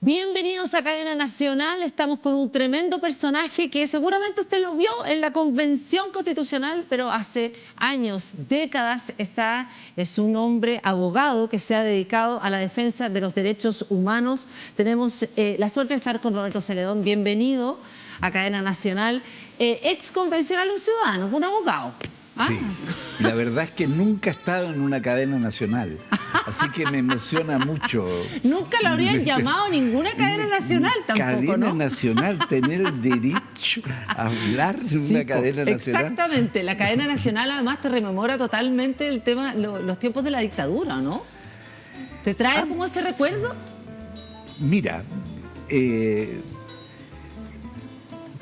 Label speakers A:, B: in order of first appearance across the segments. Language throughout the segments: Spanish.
A: Bienvenidos a Cadena Nacional. Estamos con un tremendo personaje que seguramente usted lo vio en la Convención Constitucional, pero hace años, décadas, es un hombre abogado que se ha dedicado a la defensa de los derechos humanos. Tenemos la suerte de estar con Roberto Celedón. Bienvenido a Cadena Nacional. Ex convencional un ciudadano, un abogado.
B: Sí, la verdad es que nunca he estado en una cadena nacional, así que me emociona mucho.
A: Nunca lo habrían llamado ninguna cadena nacional tampoco,
B: Cadena
A: ¿no?
B: nacional, tener el derecho a hablar de una cadena nacional.
A: Exactamente, la cadena nacional además te rememora totalmente el tema, los tiempos de la dictadura, ¿no? ¿Te trae como ese recuerdo?
B: Mira,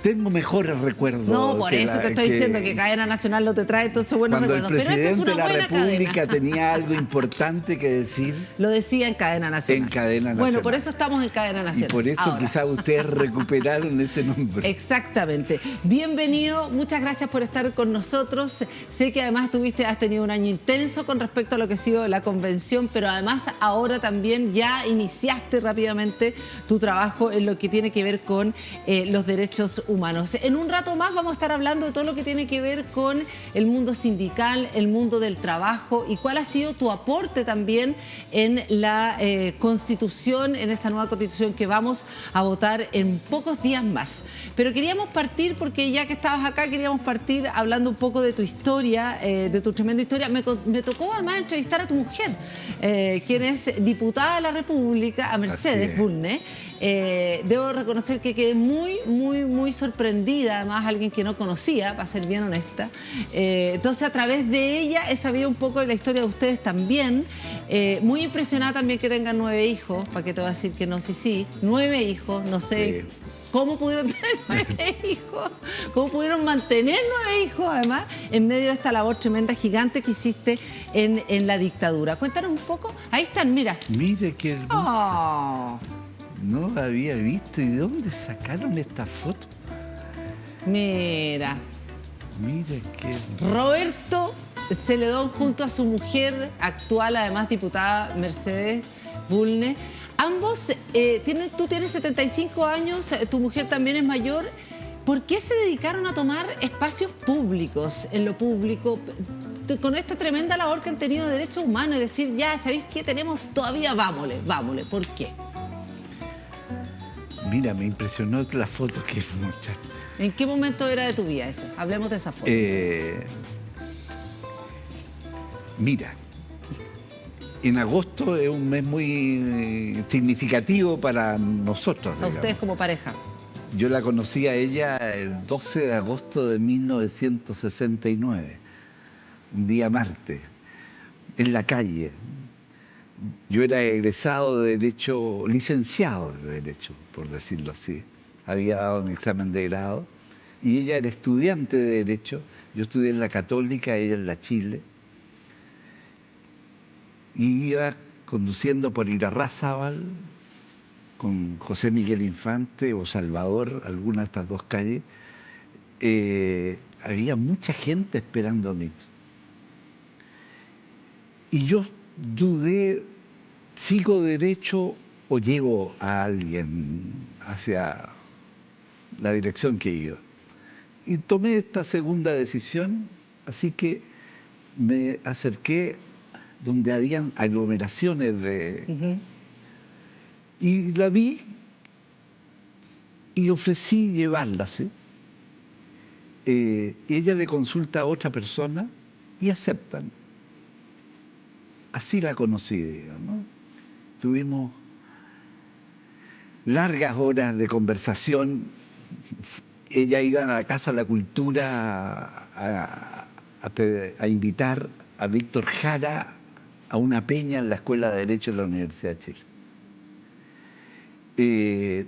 B: tengo mejores recuerdos.
A: No, por eso te estoy diciendo que cadena nacional no te trae entonces buenos
B: cuando
A: recuerdos.
B: el
A: Pero esta es
B: presidente
A: una
B: de la
A: buena
B: República
A: cadena.
B: tenía algo importante que decir.
A: Lo decía en cadena nacional.
B: En cadena nacional.
A: Bueno, por eso estamos en cadena nacional.
B: Y por eso
A: ahora.
B: quizás ustedes recuperaron ese nombre.
A: Exactamente. Bienvenido, muchas gracias por estar con nosotros. Sé que además has tenido un año intenso con respecto a lo que ha sido la convención, pero además ahora también ya iniciaste rápidamente tu trabajo en lo que tiene que ver con los derechos humanos. En un rato más vamos a estar hablando de todo lo que tiene que ver con el mundo sindical, el mundo del trabajo y cuál ha sido tu aporte también en la Constitución, en esta nueva Constitución que vamos a votar en pocos días más. Pero queríamos partir, porque ya que estabas acá, queríamos partir hablando un poco de tu historia, de tu tremenda historia. Me tocó además entrevistar a tu mujer, quien es diputada de la República, a Mercedes Bulnes. Debo reconocer que quedé muy sorprendida, además alguien que no conocía, para ser bien honesta. Entonces a través de ella he sabido un poco de la historia de ustedes también. Muy impresionada también que tengan 9 hijos, para que te voy a decir que no, sí, 9 hijos, no sé. Sí. ¿Cómo pudieron tener 9 hijos? ¿Cómo pudieron mantener 9 hijos, además, en medio de esta labor tremenda, gigante que hiciste en la dictadura? Cuéntanos un poco. Ahí están, mira.
B: Mire qué hermosa. Oh. No la había visto. ¿Y de dónde sacaron esta foto?
A: Mira.
B: Mira qué...
A: Roberto Celedón junto a su mujer, actual además diputada Mercedes Bulnes. Ambos, tú tienes 75 años, tu mujer también es mayor. ¿Por qué se dedicaron a tomar espacios públicos, en lo público, con esta tremenda labor que han tenido de derechos humanos? Es decir, ya, ¿sabéis qué tenemos todavía? Vámonos. ¿Por qué?
B: Mira, me impresionó la foto que mostraste.
A: ¿En qué momento era de tu vida esa? Hablemos de esa foto.
B: Mira, en agosto es un mes muy significativo para nosotros.
A: A ustedes como pareja.
B: Yo la conocí a ella el 12 de agosto de 1969, un día martes, en la calle. Yo era egresado de Derecho, licenciado de Derecho, por decirlo así. Había dado un examen de grado y ella era estudiante de Derecho. Yo estudié en la Católica, ella en la Chile. Y iba conduciendo por Irarrázaval con José Miguel Infante o Salvador, alguna de estas dos calles. Había mucha gente esperando a mí. Y yo dudé, ¿sigo derecho o llevo a alguien hacia la dirección que iba? Y tomé esta segunda decisión, así que me acerqué donde habían aglomeraciones de... Y la vi y ofrecí llevarla, ¿sí? Ella le consulta a otra persona y aceptan. Así la conocí, digamos. Tuvimos largas horas de conversación. Ella iba a la Casa de la Cultura a invitar a Víctor Jara a una peña en la Escuela de Derecho de la Universidad de Chile.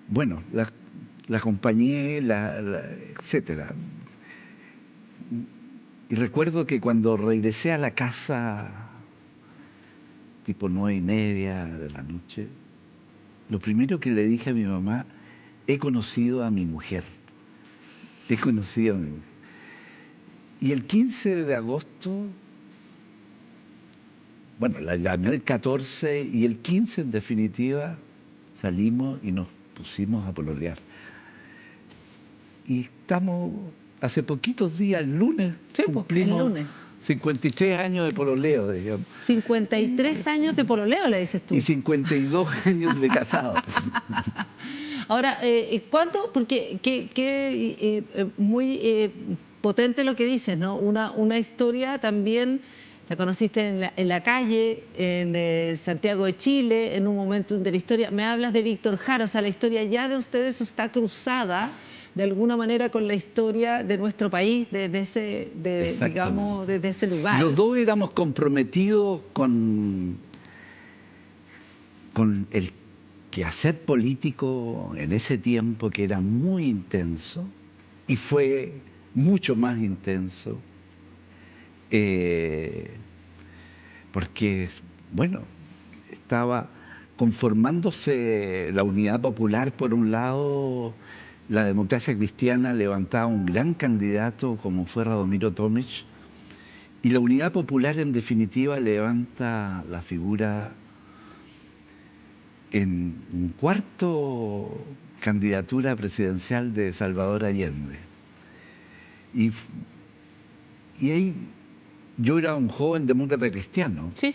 B: Bueno, la acompañé, etcétera. Y recuerdo que cuando regresé a la casa, tipo 9:30 de la noche, lo primero que le dije a mi mamá, he conocido a mi mujer. He conocido a mi mujer. Y el 15 de agosto bueno, la llamé el 14 y el 15 en definitiva salimos y nos pusimos a pololear. Y estamos, hace poquitos días, el lunes,
A: Sí, pues,
B: cumplimos
A: el lunes.
B: 53 años de pololeo, digamos.
A: 53 años de pololeo, le dices tú.
B: Y 52 años de casado.
A: Ahora, ¿cuánto? Porque muy potente lo que dices, ¿no? Una historia también, la conociste en la calle, en Santiago de Chile, en un momento de la historia. Me hablas de Víctor Jara, o sea, la historia ya de ustedes está cruzada de alguna manera con la historia de nuestro país, digamos, desde ese lugar.
B: Los dos éramos comprometidos con el quehacer político en ese tiempo, que era muy intenso y fue mucho más intenso, porque, bueno, estaba conformándose la Unidad Popular por un lado. La Democracia Cristiana levantaba un gran candidato como fue Radomiro Tomic, y la Unidad Popular en definitiva levanta la figura en un cuarto candidatura presidencial de Salvador Allende. Y ahí yo era un joven demócrata cristiano.
A: Sí.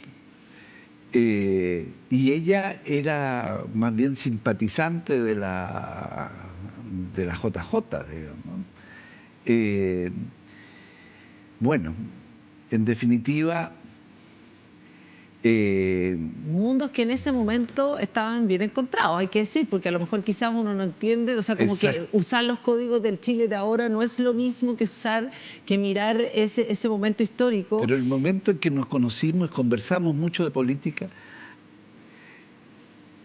B: Y ella era más bien simpatizante de la JJ, digamos. Bueno, en definitiva...
A: mundos que en ese momento estaban bien encontrados, hay que decir, porque a lo mejor quizás uno no entiende, o sea, como
B: exacto.
A: que usar los códigos del Chile de ahora no es lo mismo que mirar ese momento histórico.
B: Pero el momento en que nos conocimos, conversamos mucho de política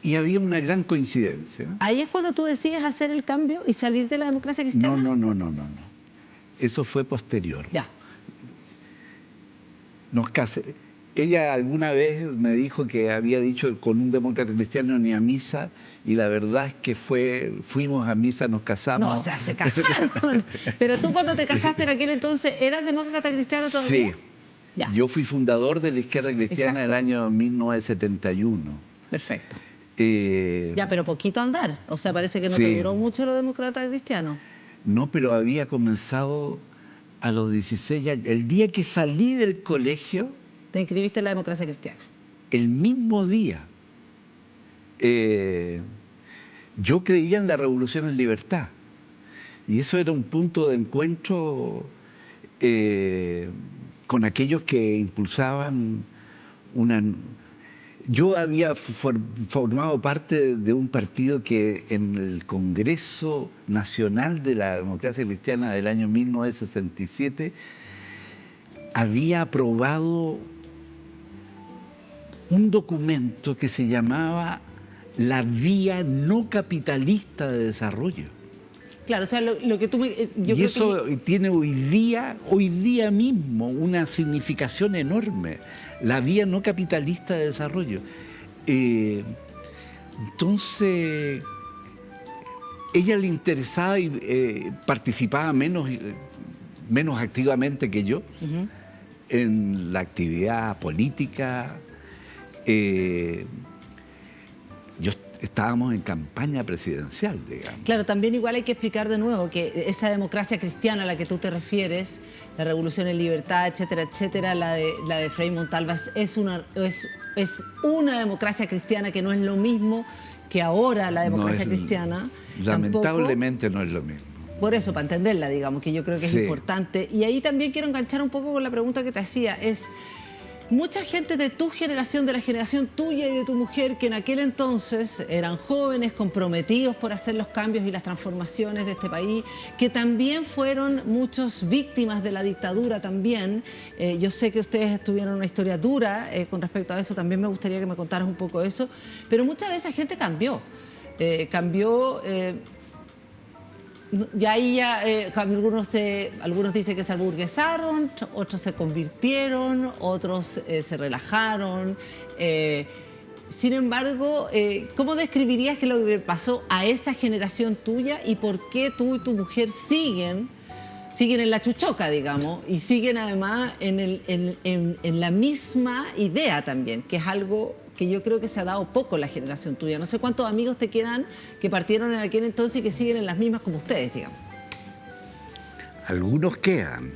B: y había una gran coincidencia.
A: Ahí es cuando tú decides hacer el cambio y salir de la democracia cristiana.
B: No. Eso fue posterior.
A: Ya.
B: Nos casé. Ella alguna vez me dijo que había dicho con un demócrata cristiano ni a misa, y la verdad es que fuimos a misa, nos casamos.
A: No, o sea, se casaron. Pero tú cuando te casaste en aquel entonces, ¿eras demócrata cristiano todavía?
B: Sí.
A: Ya.
B: Yo fui fundador de la izquierda cristiana en el año 1971.
A: Perfecto. Ya, pero poquito andar. O sea, parece que no te duró mucho lo demócrata cristiano.
B: No, pero había comenzado a los 16 años. El día que salí del colegio...
A: Te inscribiste en la democracia cristiana.
B: El mismo día. Yo creía en la revolución en libertad. Y eso era un punto de encuentro con aquellos que impulsaban una... Yo había formado parte de un partido que en el Congreso Nacional de la Democracia Cristiana del año 1967 había aprobado un documento que se llamaba la Vía No Capitalista de Desarrollo.
A: Claro, o sea, lo que tú me...
B: Yo y eso tiene hoy día mismo una significación enorme. La Vía No Capitalista de Desarrollo. Entonces, ella le interesaba y participaba menos activamente que yo en la actividad política. Estábamos en campaña presidencial, digamos.
A: Claro, también igual hay que explicar de nuevo que esa democracia cristiana a la que tú te refieres, la revolución en libertad, etcétera, etcétera, la de Frei Montalva, es una democracia cristiana que no es lo mismo que ahora la democracia cristiana.
B: Lamentablemente no es lo mismo.
A: Por eso, para entenderla, digamos, que yo creo que es importante. Y ahí también quiero enganchar un poco con la pregunta que te hacía, es... Mucha gente de tu generación, de la generación tuya y de tu mujer, que en aquel entonces eran jóvenes, comprometidos por hacer los cambios y las transformaciones de este país, que también fueron muchos víctimas de la dictadura también. Yo sé que ustedes tuvieron una historia dura con respecto a eso, también me gustaría que me contaras un poco eso, pero mucha de esa gente cambió. Y ahí algunos dicen que se aburguesaron, otros se convirtieron, otros se relajaron. Sin embargo, ¿cómo describirías que lo que pasó a esa generación tuya y por qué tú y tu mujer siguen siguen en la chuchoca, digamos, y siguen además en la misma idea también, que es algo que yo creo que se ha dado poco en la generación tuya. No sé cuántos amigos te quedan que partieron en aquel entonces y que siguen en las mismas como ustedes, digamos.
B: Algunos quedan,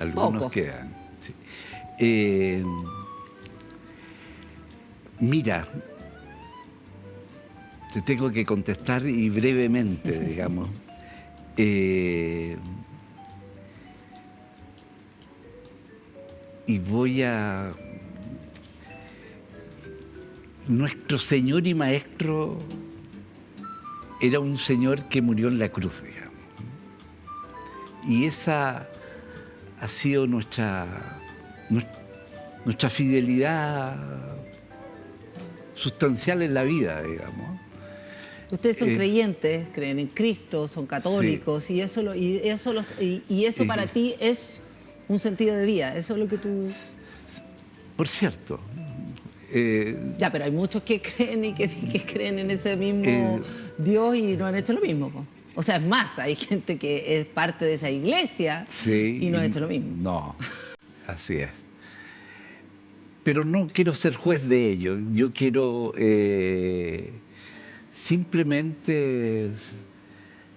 B: algunos
A: Poco.
B: quedan. Sí. Mira, te tengo que contestar y brevemente, digamos. Y voy a... Nuestro Señor y Maestro era un Señor que murió en la cruz, digamos. Y esa ha sido nuestra fidelidad sustancial en la vida, digamos.
A: Ustedes son creyentes, creen en Cristo, son católicos,
B: Sí.
A: y eso para ti es un sentido de vida. Eso es lo que tú...
B: Por cierto,
A: Ya, pero hay muchos que creen y que creen en ese mismo Dios y no han hecho lo mismo, po. O sea, es más, hay gente que es parte de esa iglesia
B: sí,
A: y no ha hecho lo mismo.
B: No, así es. Pero no quiero ser juez de ello. Yo quiero simplemente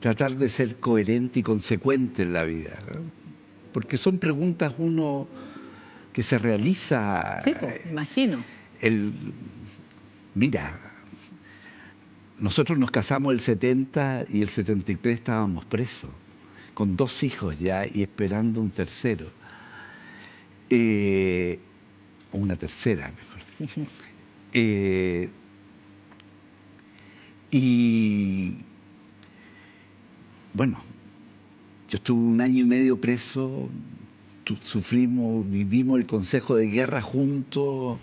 B: tratar de ser coherente y consecuente en la vida, ¿no? Porque son preguntas uno que se realiza.
A: Sí, pues, imagino.
B: El, mira, nosotros nos casamos el 70 y el 73 estábamos presos, con 2 hijos ya y esperando un tercero. Una tercera, mejor dicho. Y bueno, yo estuve 1 año y medio preso, sufrimos, vivimos el consejo de guerra juntos.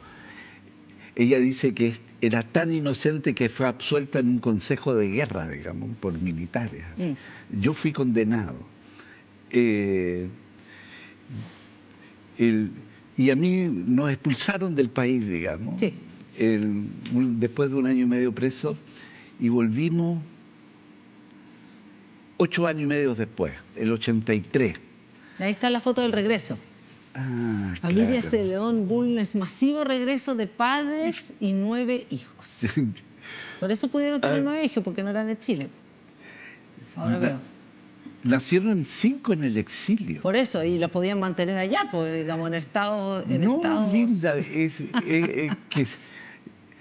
B: Ella dice que era tan inocente que fue absuelta en un consejo de guerra, digamos, por militares. Yo fui condenado. Eh, y a mí nos expulsaron del país, digamos,
A: Sí.
B: después de 1 año y medio preso, y volvimos 8 años y medio después, el 83.
A: Ahí está la foto del regreso.
B: Ah,
A: Familia
B: claro.
A: C. León Bulnes, masivo regreso de padres y 9 hijos. Por eso pudieron tener 9 hijos, porque no eran de Chile. Ahora veo.
B: Nacieron 5 en el exilio.
A: Por eso, y los podían mantener allá, pues, digamos,
B: No, linda,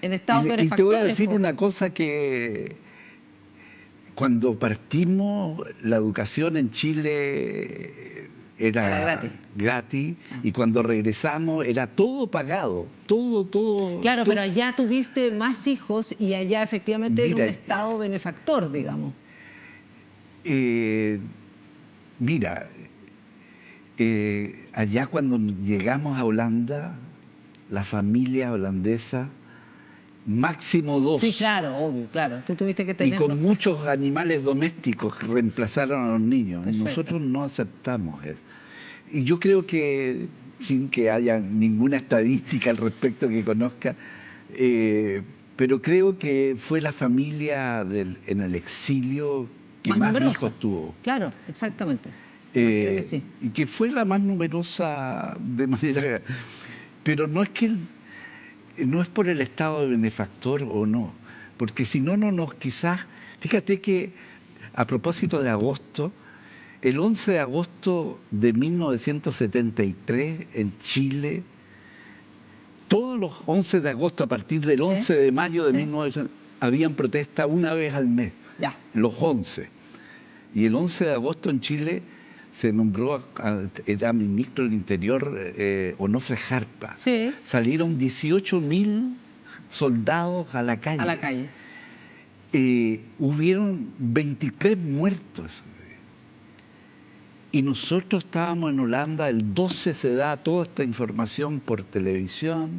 A: en estados
B: y te voy a
A: benefactores,
B: decir
A: pues.
B: una cosa que cuando partimos, la educación en Chile
A: Era
B: era
A: gratis.
B: gratis y cuando regresamos era todo pagado, todo.
A: Claro, pero allá tuviste más hijos y allá efectivamente era un
B: Mira,
A: estado benefactor, digamos.
B: eh, mira, allá cuando llegamos a Holanda, la familia holandesa, máximo 2.
A: Sí, claro, obvio, claro. Tú tuviste que
B: Y
A: tener
B: con
A: dos
B: muchos animales domésticos que reemplazaron a los niños.
A: Perfecto.
B: Nosotros no aceptamos eso. Y yo creo que, sin que haya ninguna estadística al respecto que conozca, pero creo que fue la familia en el exilio que
A: más
B: más
A: numerosa.
B: hijos tuvo.
A: Claro, exactamente. Imagino que sí.
B: Y que fue la más numerosa de manera... Pero no es que no es por el estado de benefactor o no, porque si no, quizás... Fíjate que a propósito de agosto, el 11 de agosto de 1973 en Chile, todos los 11 de agosto a partir del 11 de mayo de 1900 habían protesta una vez al mes,
A: Ya.
B: los 11. Y el 11 de agosto en Chile se nombró, era ministro del Interior, Onofre Jarpa.
A: Sí.
B: Salieron 18.000 soldados a la calle.
A: A la calle.
B: Hubieron 23 muertos. Y nosotros estábamos en Holanda, el 12 se da toda esta información por televisión,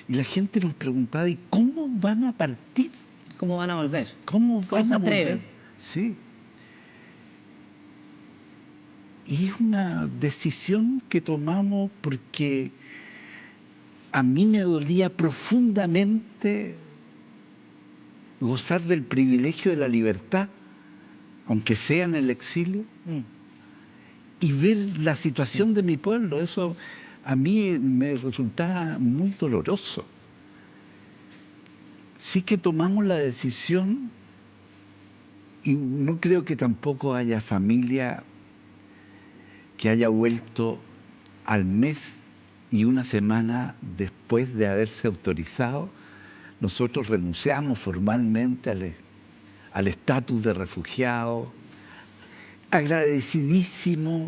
B: y la gente nos preguntaba, ¿y cómo van a partir?
A: ¿Cómo van a volver?
B: ¿Cómo van
A: se
B: a
A: atreven?
B: volver? Sí. Y es una decisión que tomamos porque a mí me dolía profundamente gozar del privilegio de la libertad, aunque sea en el exilio, y ver la situación de mi pueblo. Eso a mí me resultaba muy doloroso. Sí que tomamos la decisión, y no creo que tampoco haya familia que haya vuelto al mes y una semana después de haberse autorizado. Nosotros renunciamos formalmente al estatus de refugiado, agradecidísimo,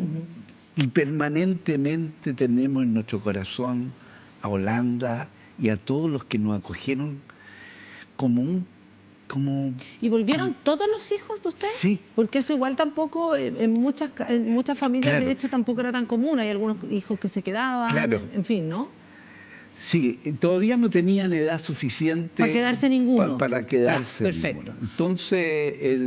B: y permanentemente tenemos en nuestro corazón a Holanda y a todos los que nos acogieron como un...
A: ¿Y volvieron todos los hijos de usted?
B: Sí.
A: Porque eso igual tampoco, en muchas familias,
B: Claro.
A: de hecho, tampoco era tan común. Hay algunos hijos que se quedaban,
B: Claro.
A: en fin, ¿no?
B: Sí, todavía no tenían edad suficiente
A: Para quedarse ninguno.
B: para quedarse
A: Perfecto.
B: ninguno. Entonces,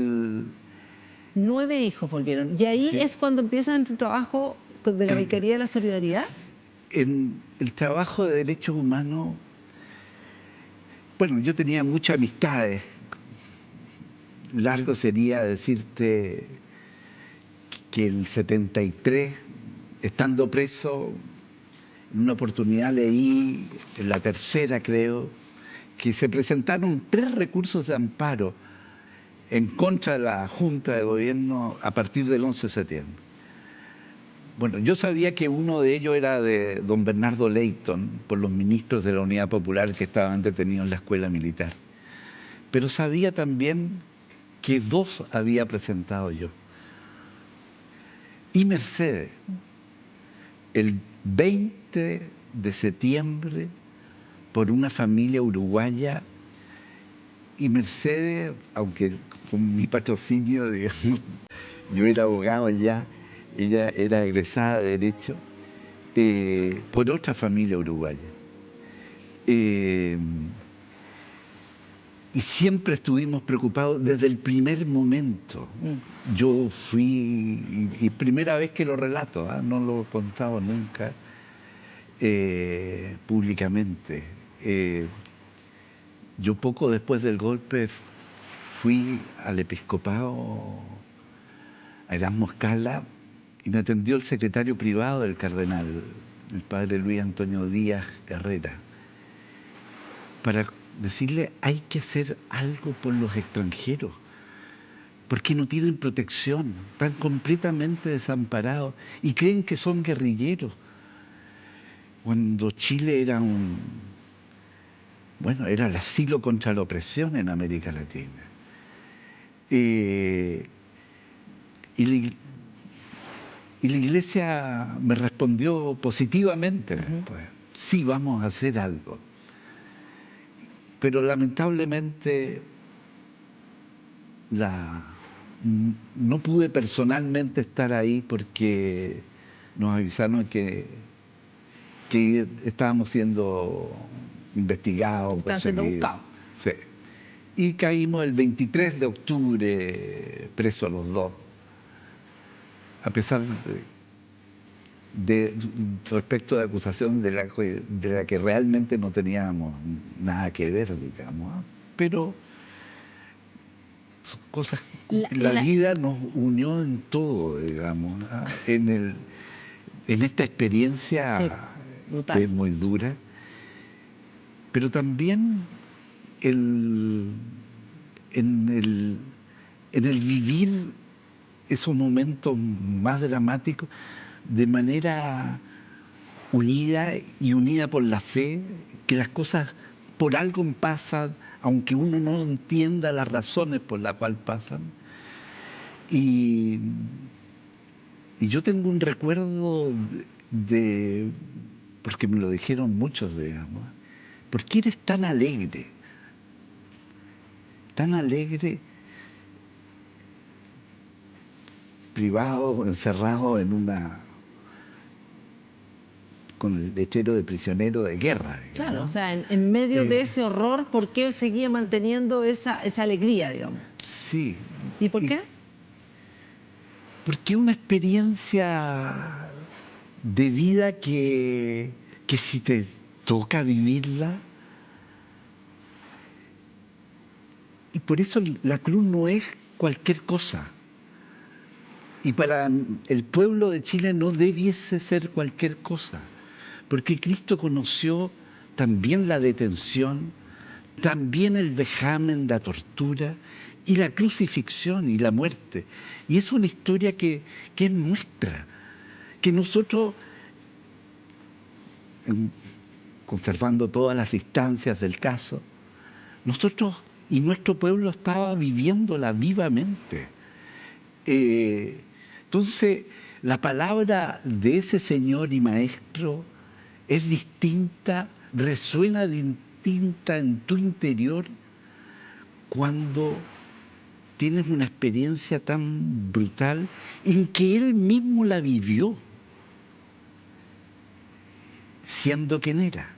A: 9 hijos volvieron. Y ahí
B: Sí.
A: es cuando empiezan tu trabajo de la Vicaría de la Solidaridad.
B: En el trabajo de derechos humanos, bueno, yo tenía muchas amistades. Largo sería decirte que en el 73, estando preso, en una oportunidad leí, en la tercera creo, que se presentaron 3 recursos de amparo en contra de la Junta de Gobierno a partir del 11 de septiembre. Bueno, yo sabía que uno de ellos era de don Bernardo Leyton, por los ministros de la Unidad Popular que estaban detenidos en la escuela militar. Pero sabía también que 2 había presentado yo. Y Mercedes, el 20 de septiembre, por una familia uruguaya, y Mercedes, aunque con mi patrocinio, digamos, yo era abogado ya, ella era egresada de Derecho, por otra familia uruguaya. Y siempre estuvimos preocupados desde el primer momento. Yo fui, y primera vez que lo relato, no lo he contado nunca públicamente. Yo poco después del golpe fui al episcopado, a Erasmo Scala, y me atendió el secretario privado del cardenal, el padre Luis Antonio Díaz Herrera, para decirle: hay que hacer algo por los extranjeros, porque no tienen protección, están completamente desamparados y creen que son guerrilleros. Cuando Chile era era el asilo contra la opresión en América Latina. Y la Iglesia me respondió positivamente después: sí, vamos a hacer algo. Pero lamentablemente no pude personalmente estar ahí porque nos avisaron que estábamos siendo investigados,
A: Están siendo
B: perseguidos.
A: buscados.
B: Sí. Y caímos el 23 de octubre presos los 2, a pesar de respecto de acusación de la que realmente no teníamos nada que ver, digamos. Pero son cosas, la vida nos unió en todo, digamos, en esta experiencia, sí, que es muy dura, pero también en el vivir esos momentos más dramáticos de manera unida, y unida por la fe, que las cosas por algo pasan, aunque uno no entienda las razones por las cuales pasan. Y yo tengo un recuerdo porque me lo dijeron muchos, digamos: ¿por qué eres tan alegre? Tan alegre, privado, encerrado con el letrero de prisionero de guerra, digamos,
A: claro,
B: ¿no?
A: o sea, en medio de ese horror, ¿por qué seguía manteniendo esa alegría, digamos?
B: Sí.
A: ¿Y por qué?
B: Porque una experiencia de vida que si te toca vivirla, y por eso la cruz no es cualquier cosa. Y para el pueblo de Chile no debiese ser cualquier cosa, porque Cristo conoció también la detención, también el vejamen, la tortura y la crucifixión y la muerte. Y es una historia que es nuestra, que nosotros, conservando todas las instancias del caso, nosotros y nuestro pueblo estaba viviéndola vivamente. Entonces, la palabra de ese Señor y Maestro es distinta, resuena distinta en tu interior cuando tienes una experiencia tan brutal en que Él mismo la vivió, siendo quien era.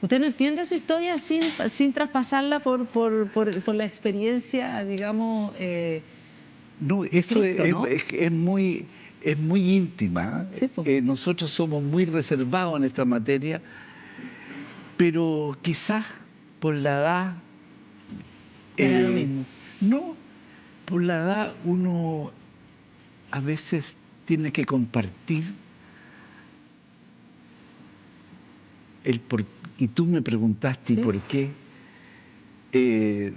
A: ¿Usted no entiende su historia sin traspasarla por la experiencia, digamos,
B: No, esto
A: Cristo, ¿no?
B: es muy íntima.
A: Sí, pues.
B: Nosotros somos muy reservados en esta materia, pero quizás por la edad...
A: Era lo mismo.
B: no, por la edad uno a veces tiene que compartir el por... Y tú me preguntaste, ¿y
A: Sí.
B: por qué? Eh,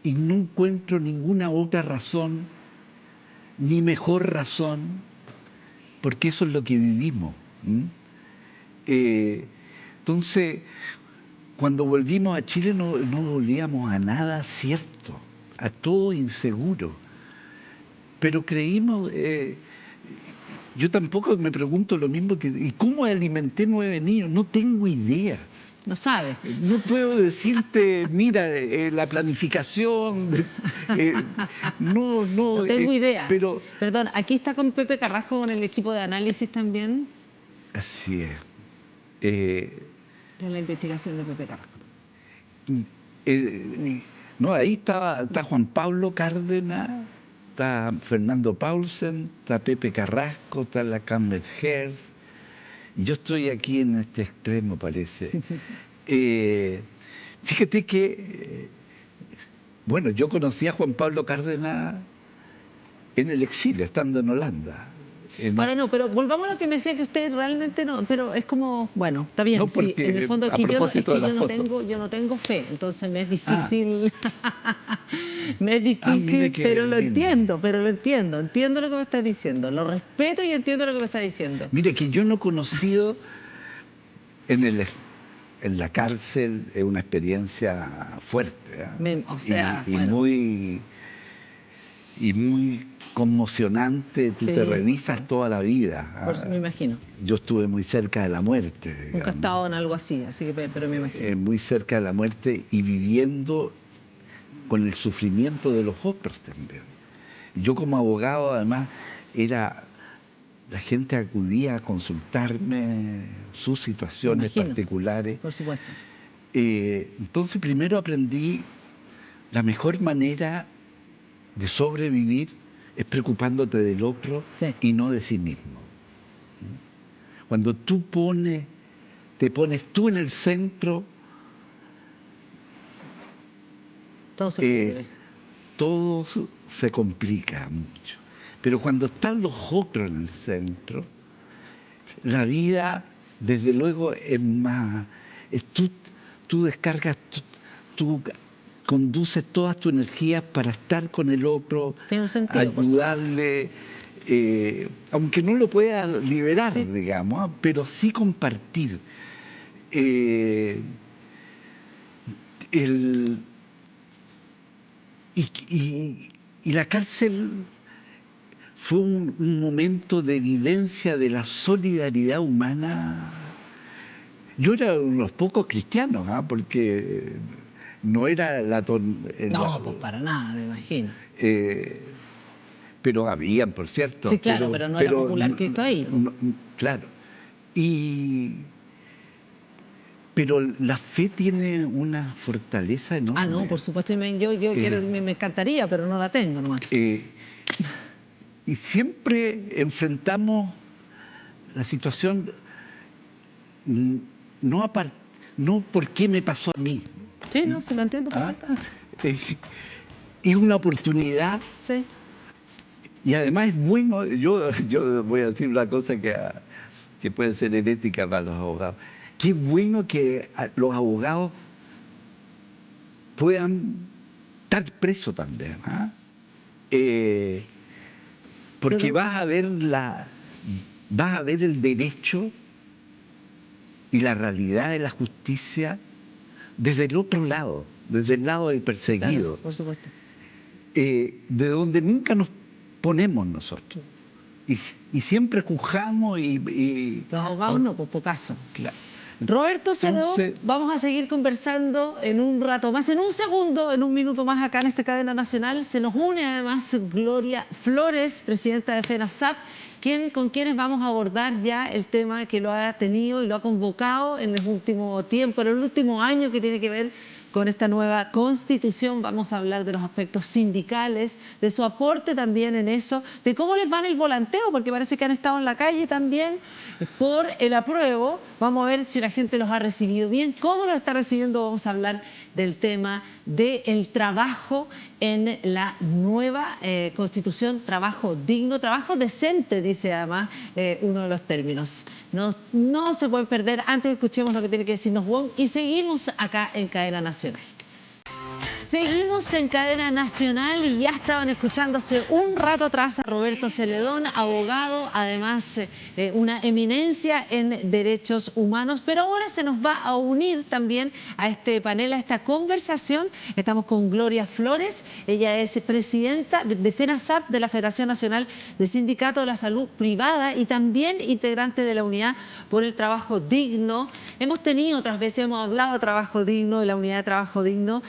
B: y no encuentro ninguna otra razón, ni mejor razón, porque eso es lo que vivimos. Entonces, cuando volvimos a Chile no volvíamos a nada cierto, a todo inseguro. Pero creímos, yo tampoco me pregunto lo mismo que, ¿y cómo alimenté 9 niños? No tengo idea.
A: No sabe.
B: No puedo decirte, mira, la planificación, no,
A: No tengo idea.
B: pero
A: Perdón, aquí está con Pepe Carrasco con el equipo de análisis también.
B: así es. Eh,
A: Con la investigación de Pepe Carrasco.
B: no, ahí está Juan Pablo Cárdenas, está Fernando Paulsen, está Pepe Carrasco, está la Campbell Hearst. Yo estoy aquí en este extremo, parece. Fíjate que, bueno, yo conocí a Juan Pablo Cárdenas en el exilio, estando en Holanda.
A: Bueno, no, pero volvamos a lo que me decía que usted realmente no, pero es como, bueno, está bien,
B: No,
A: sí, en el
B: porque
A: fondo es
B: a
A: que yo, es
B: propósito de
A: que
B: la foto.
A: yo no tengo fe, entonces me es
B: Ah,
A: difícil, me es
B: mire
A: difícil,
B: qué lindo.
A: pero lo entiendo lo que me está diciendo, lo respeto y entiendo lo que me está diciendo.
B: Mire que yo no he conocido en la cárcel, es una experiencia fuerte,
A: O sea,
B: y
A: bueno,
B: muy conmocionante. Tú te
A: sí,
B: revisas toda la vida.
A: por eso me imagino.
B: Yo estuve muy cerca de la muerte,
A: Nunca he
B: digamos,
A: estado en algo así, así que, pero me imagino.
B: muy cerca de la muerte y viviendo con el sufrimiento de los otros también. Yo como abogado, además, la gente acudía a consultarme sus
A: Me
B: situaciones
A: imagino,
B: particulares.
A: por supuesto.
B: Entonces primero aprendí la mejor manera de sobrevivir es preocupándote del otro
A: Sí,
B: y no de sí mismo. Cuando te pones tú en el centro,
A: todo se pudre.
B: todo se complica mucho. Pero cuando están los otros en el centro, la vida, desde luego, es más... tú descargas, tú conduces todas tus energías para estar con el otro,
A: Tiene un sentido, por supuesto.
B: ayudarle, aunque no lo puedas liberar,
A: Sí.
B: digamos, pero sí compartir. Eh, el, y, y- y la cárcel fue un momento de vivencia de la solidaridad humana. Yo era uno de los pocos cristianos, porque no era
A: No, pues para nada, me imagino.
B: eh, pero habían, por cierto,
A: Sí, claro, pero no era popular Cristo ahí, pues.
B: claro. Y, pero la fe tiene una fortaleza
A: Ah, no,
B: enorme.
A: por supuesto, yo quiero,
B: Eh,
A: me encantaría, pero no la tengo nomás.
B: eh, y siempre enfrentamos la situación, mm, no, no por qué me pasó a mí,
A: Sí, no, sí lo entiendo
B: ¿Ah?
A: perfectamente.
B: Es una oportunidad
A: Sí.
B: y además es bueno, yo voy a decir una cosa que puede ser herética para los abogados. Qué bueno que los abogados puedan estar presos también. ¿Ah? Porque vas a ver el derecho y la realidad de la justicia desde el otro lado, desde el lado del perseguido,
A: Claro, por supuesto.
B: de donde nunca nos ponemos nosotros. Y siempre juzgamos
A: Los abogados no, por caso.
B: Claro.
A: Roberto Celedón,
B: Entonces,
A: vamos a seguir conversando en un rato más, en un segundo, en un minuto más acá en esta cadena nacional. Se nos une además Gloria Flores, presidenta de FENASAP, con quienes vamos a abordar ya el tema que lo ha tenido y lo ha convocado en el último tiempo, en el último año, que tiene que ver con esta nueva constitución. Vamos a hablar de los aspectos sindicales, de su aporte también en eso, de cómo les va en el volanteo, porque parece que han estado en la calle también por el apruebo. Vamos a ver si la gente los ha recibido bien, cómo los está recibiendo. Vamos a hablar del tema del trabajo en la nueva constitución, trabajo digno, trabajo decente, dice además uno de los términos. No se pueden perder. Antes escuchemos lo que tiene que decirnos Wong y seguimos acá en Cadena Nacional. Seguimos en Cadena Nacional y ya estaban escuchando hace un rato atrás a Roberto Celedón, abogado, además una eminencia en derechos humanos, pero ahora se nos va a unir también a este panel, a esta conversación. Estamos con Gloria Flores, ella es presidenta de FENASAP, de la Federación Nacional de Sindicatos de la Salud Privada, y también integrante de la Unidad por el Trabajo Digno. Hemos tenido otras veces, hemos hablado de trabajo digno, de la Unidad de Trabajo Digno.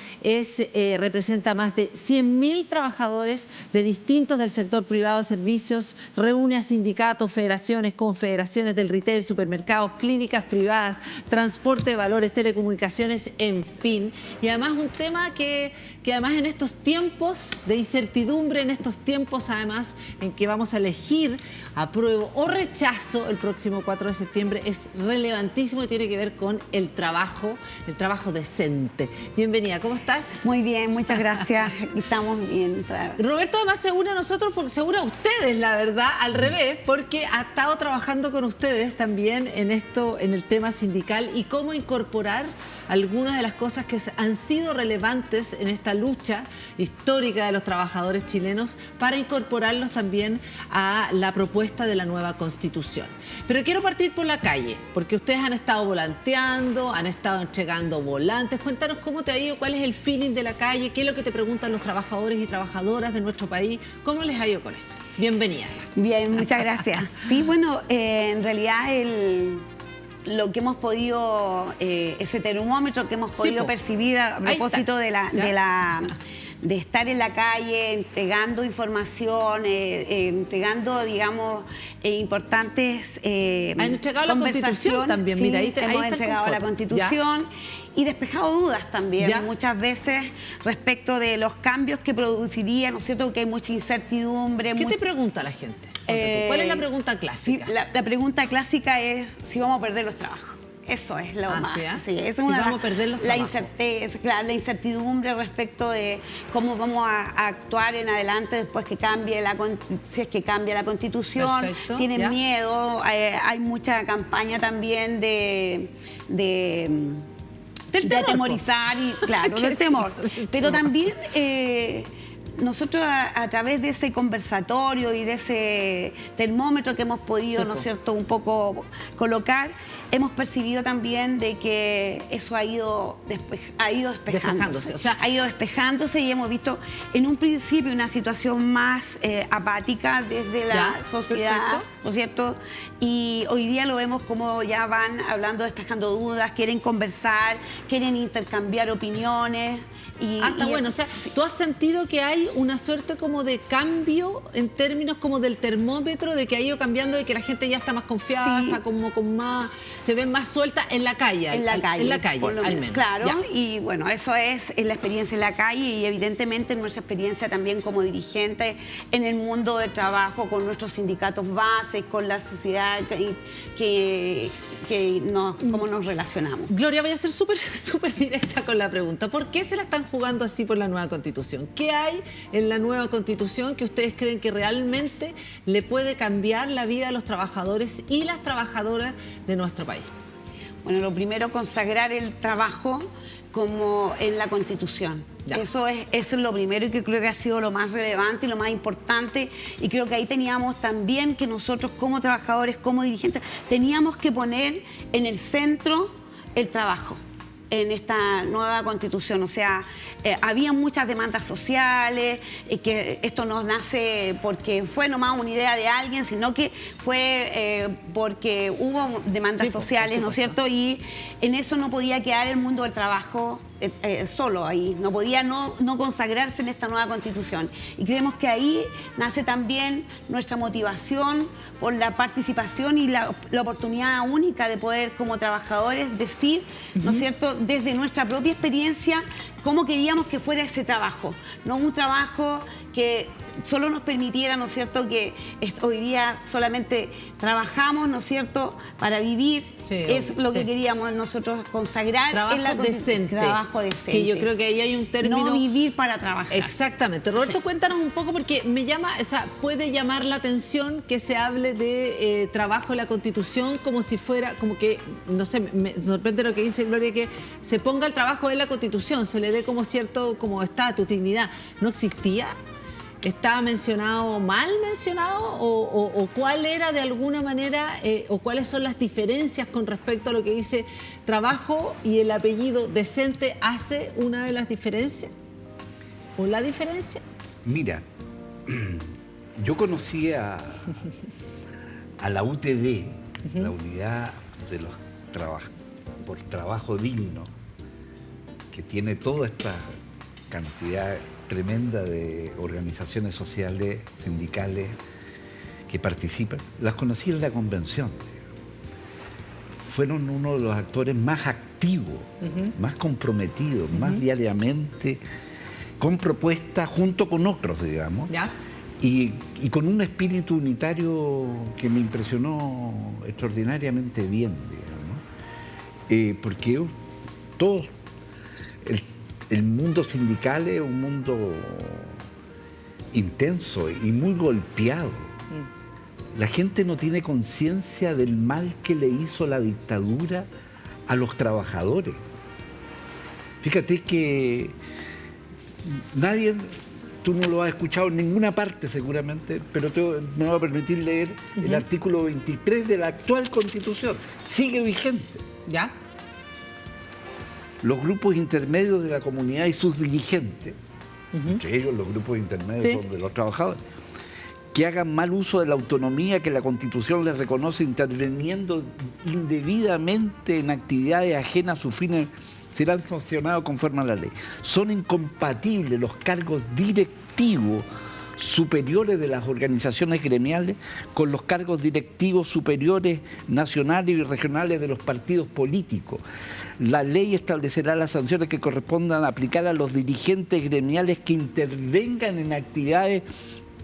A: Representa más de 100.000 trabajadores de distintos del sector privado de servicios, reúne a sindicatos, federaciones, confederaciones del retail, supermercados, clínicas privadas, transporte de valores, telecomunicaciones, en fin. Y además un tema que además en estos tiempos de incertidumbre, en estos tiempos además en que vamos a elegir apruebo o rechazo el próximo 4 de septiembre, es relevantísimo y tiene que ver con el trabajo decente. Bienvenida, ¿cómo estás?
C: Muy bien, muchas gracias. Estamos bien.
A: Roberto además se une a nosotros, porque se une a ustedes, la verdad, al revés, porque ha estado trabajando con ustedes también en el tema sindical y cómo incorporar algunas de las cosas que han sido relevantes en esta lucha histórica de los trabajadores chilenos para incorporarlos también a la propuesta de la nueva Constitución. Pero quiero partir por la calle, porque ustedes han estado volanteando, han estado entregando volantes. Cuéntanos cómo te ha ido, cuál es el feeling de la calle, qué es lo que te preguntan los trabajadores y trabajadoras de nuestro país, cómo les ha ido con eso. Bienvenida.
C: Bien, muchas gracias. Sí, bueno, en realidad lo que hemos podido, ese termómetro que hemos podido percibir a propósito de estar en la calle entregando información, entregando, digamos, importantes
A: han entregado la Constitución también,
C: sí,
A: mira, ahí
C: hemos entregado la Constitución. ¿Ya? Y despejado dudas también, muchas veces respecto de los cambios que produciría, ¿no es cierto? Porque hay mucha incertidumbre.
A: ¿Qué te pregunta la gente? ¿Cuál es la pregunta clásica?
C: Sí, la pregunta clásica es si vamos a perder los trabajos. Eso es lo más.
A: Sí,
C: es
A: si vamos a perder los trabajos.
C: La incertidumbre respecto de cómo vamos a actuar en adelante después que cambie si es que cambia la Constitución.
A: Perfecto,
C: tienen miedo, hay mucha campaña también de atemorizar y claro, del temor. Pero también nosotros a través de ese conversatorio y de ese termómetro que hemos podido, ¿no es cierto?, un poco colocar, hemos percibido también de que eso ha ido despejándose.
A: O sea,
C: ha ido despejándose y hemos visto en un principio una situación más apática desde la sociedad, ¿no es cierto? Y hoy día lo vemos como ya van hablando, despejando dudas, quieren conversar, quieren intercambiar opiniones.
A: Bueno, o sea, ¿tú has sentido que hay una suerte como de cambio en términos como del termómetro, de que ha ido cambiando, de que la gente ya está más confiada, está como con más, se ve más suelta en la calle?
C: En la calle,
A: al menos.
C: Claro, y bueno, eso es la experiencia en la calle y evidentemente nuestra experiencia también como dirigente en el mundo del trabajo con nuestros sindicatos base, bases, con la sociedad, cómo nos relacionamos.
A: Gloria, voy a ser súper directa con la pregunta. ¿Por qué se la están jugando así por la nueva Constitución? ¿Qué hay en la nueva Constitución que ustedes creen que realmente le puede cambiar la vida a los trabajadores y las trabajadoras de nuestro país?
C: Bueno, lo primero, consagrar el trabajo como en la Constitución.
A: Ya.
C: Eso es lo primero y que creo que ha sido lo más relevante y lo más importante, y creo que ahí teníamos también que nosotros como trabajadores, como dirigentes, teníamos que poner en el centro el trabajo en esta nueva Constitución. O sea, había muchas demandas sociales, que esto no nace porque fue nomás una idea de alguien, sino que fue porque hubo demandas sociales, ¿no es cierto? Y en eso no podía quedar el mundo del trabajo solo ahí, no podía no consagrarse en esta nueva Constitución. Y creemos que ahí nace también nuestra motivación por la participación y la oportunidad única de poder, como trabajadores, decir, ¿no es cierto?, desde nuestra propia experiencia, cómo queríamos que fuera ese trabajo. No un trabajo que solo nos permitiera, ¿no es cierto?, que hoy día solamente trabajamos, ¿no es cierto?, para vivir. Sí, es lo que queríamos nosotros consagrar.
A: Trabajo
C: en la
A: decente.
C: Trabajo decente.
A: Que yo creo que ahí hay un término...
C: No vivir para trabajar.
A: Exactamente. Roberto, cuéntanos un poco, porque me llama, o sea, puede llamar la atención que se hable de trabajo en la Constitución como si fuera, como que, no sé, me sorprende lo que dice Gloria, que se ponga el trabajo en la Constitución, se le dé como cierto, como estatus, dignidad. ¿No existía? ¿Estaba mencionado, mal mencionado? ¿O cuál era de alguna manera, o cuáles son las diferencias con respecto a lo que dice trabajo y el apellido decente hace una de las diferencias? ¿O la diferencia?
B: Mira, yo conocí a la UTD, la Unidad de los por Trabajo Digno, que tiene toda esta cantidad tremenda de organizaciones sociales, sindicales que participan. Las conocí en la convención. Fueron uno de los actores más activos, más comprometidos, más diariamente, con propuestas junto con otros, digamos.
A: ¿Ya?
B: Y con un espíritu unitario que me impresionó extraordinariamente bien, digamos. Porque todos... El mundo sindical es un mundo intenso y muy golpeado. La gente no tiene conciencia del mal que le hizo la dictadura a los trabajadores. Fíjate que nadie, tú no lo has escuchado en ninguna parte seguramente, pero me voy a permitir leer el artículo 23 de la actual Constitución. Sigue vigente.
A: ¿Ya?
B: Los grupos intermedios de la comunidad y sus dirigentes, entre ellos los grupos intermedios son de los trabajadores, que hagan mal uso de la autonomía que la Constitución les reconoce interviniendo indebidamente en actividades ajenas a sus fines, serán sancionados conforme a la ley. Son incompatibles los cargos directivos superiores de las organizaciones gremiales con los cargos directivos superiores nacionales y regionales de los partidos políticos. La ley establecerá las sanciones que correspondan aplicar a los dirigentes gremiales que intervengan en actividades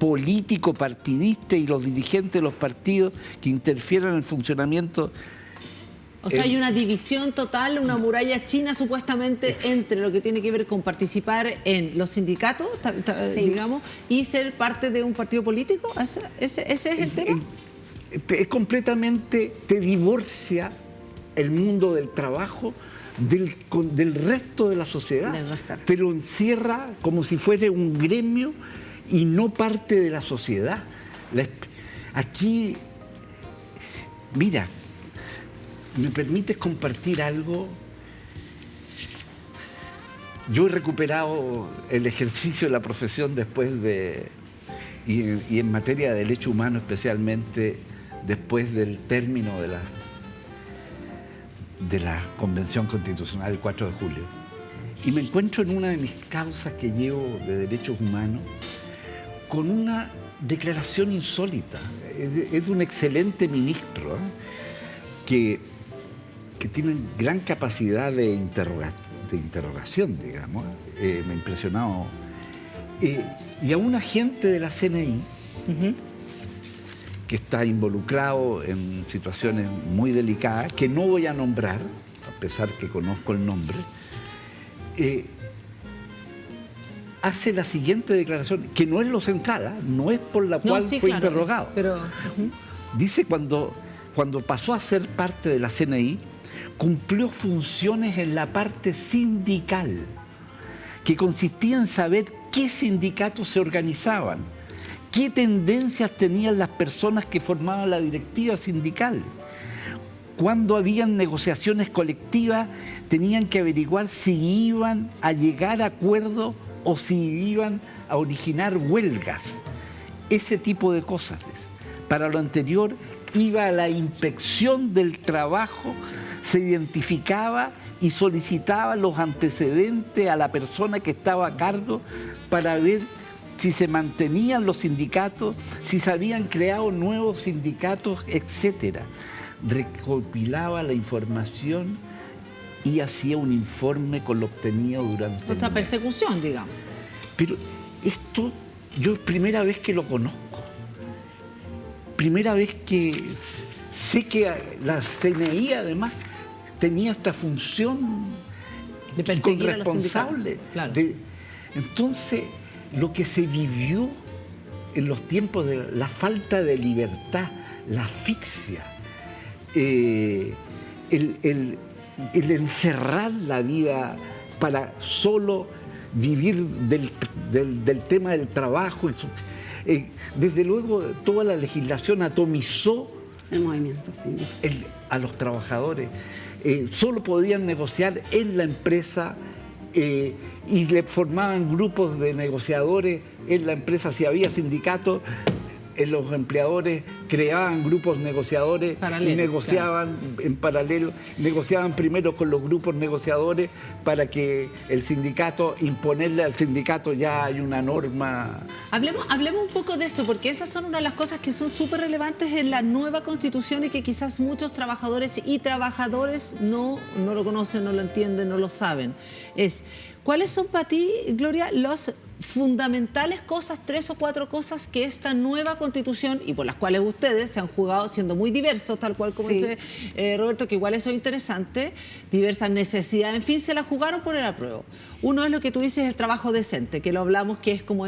B: político-partidistas y los dirigentes de los partidos que interfieran en el funcionamiento.
A: O sea, hay una división total, una muralla china supuestamente entre lo que tiene que ver con participar en los sindicatos, digamos, y ser parte de un partido político. ¿Ese es el tema?
B: Es completamente, te divorcia el mundo del trabajo del resto de la sociedad. Te lo encierra como si fuera un gremio y no parte de la sociedad. Aquí, mira, ¿me permites compartir algo? Yo he recuperado el ejercicio de la profesión después de... Y en materia de derecho humano especialmente después del término de la Convención Constitucional del 4 de julio. Y me encuentro en una de mis causas que llevo de derechos humanos con una declaración insólita. Es de un excelente ministro, que tiene gran capacidad de interrogación, digamos. Me ha impresionado. Y a un agente de la CNI que está involucrado en situaciones muy delicadas, que no voy a nombrar, a pesar que conozco el nombre, hace la siguiente declaración, que no es lo central, no es por la cual fue interrogado.
A: Pero...
B: Dice cuando pasó a ser parte de la CNI, cumplió funciones en la parte sindical, que consistía en saber qué sindicatos se organizaban, qué tendencias tenían las personas que formaban la directiva sindical. Cuando habían negociaciones colectivas, tenían que averiguar si iban a llegar a acuerdos o si iban a originar huelgas. Ese tipo de cosas. Para lo anterior, iba a la inspección del trabajo, se identificaba y solicitaba los antecedentes a la persona que estaba a cargo para ver si se mantenían los sindicatos, si se habían creado nuevos sindicatos, etc. Recopilaba la información y hacía un informe con lo obtenido durante...
A: Esta persecución, digamos.
B: Pero esto, yo primera vez que lo conozco. Primera vez que sé que la CNI además tenía esta función
A: de perseguir a los
B: responsable.
A: Claro.
B: Entonces, lo que se vivió en los tiempos de la falta de libertad, la asfixia, el encerrar la vida para solo vivir del tema del trabajo. Desde luego, toda la legislación atomizó
C: el movimiento, sí,
B: a los trabajadores. Solo podían negociar en la empresa y le formaban grupos de negociadores en la empresa. Si había sindicatos, los empleadores creaban grupos negociadores y negociaban en paralelo, negociaban primero con los grupos negociadores para que el sindicato, imponerle al sindicato ya hay una norma.
A: Hablemos un poco de eso, porque esas son una de las cosas que son súper relevantes en la nueva Constitución y que quizás muchos trabajadores y trabajadoras no lo conocen, no lo entienden, no lo saben. ¿Cuáles son para ti, Gloria, los fundamentales cosas, 3 o 4 cosas que esta nueva Constitución, y por las cuales ustedes se han jugado siendo muy diversos, tal cual como dice Roberto, que igual eso es interesante, diversas necesidades, en fin, se la jugaron por el apruebo? Uno es lo que tú dices, el trabajo decente, que lo hablamos, que es como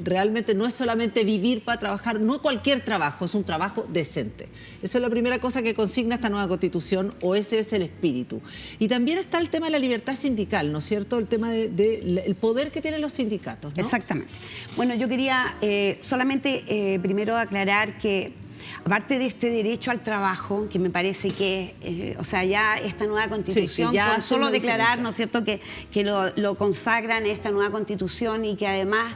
A: realmente no es solamente vivir para trabajar, no cualquier trabajo, es un trabajo decente. Esa es la primera cosa que consigna esta nueva Constitución, o ese es el espíritu. Y también está el tema de la libertad sindical, ¿no es cierto? El tema del poder que tienen los sindicatos, ¿no?
C: Exactamente. Bueno, yo quería solamente primero aclarar que aparte de este derecho al trabajo, que me parece que, o sea, ya esta nueva Constitución,
A: sí,
C: con solo declarar, ¿no es cierto?, que lo consagran esta nueva Constitución y que además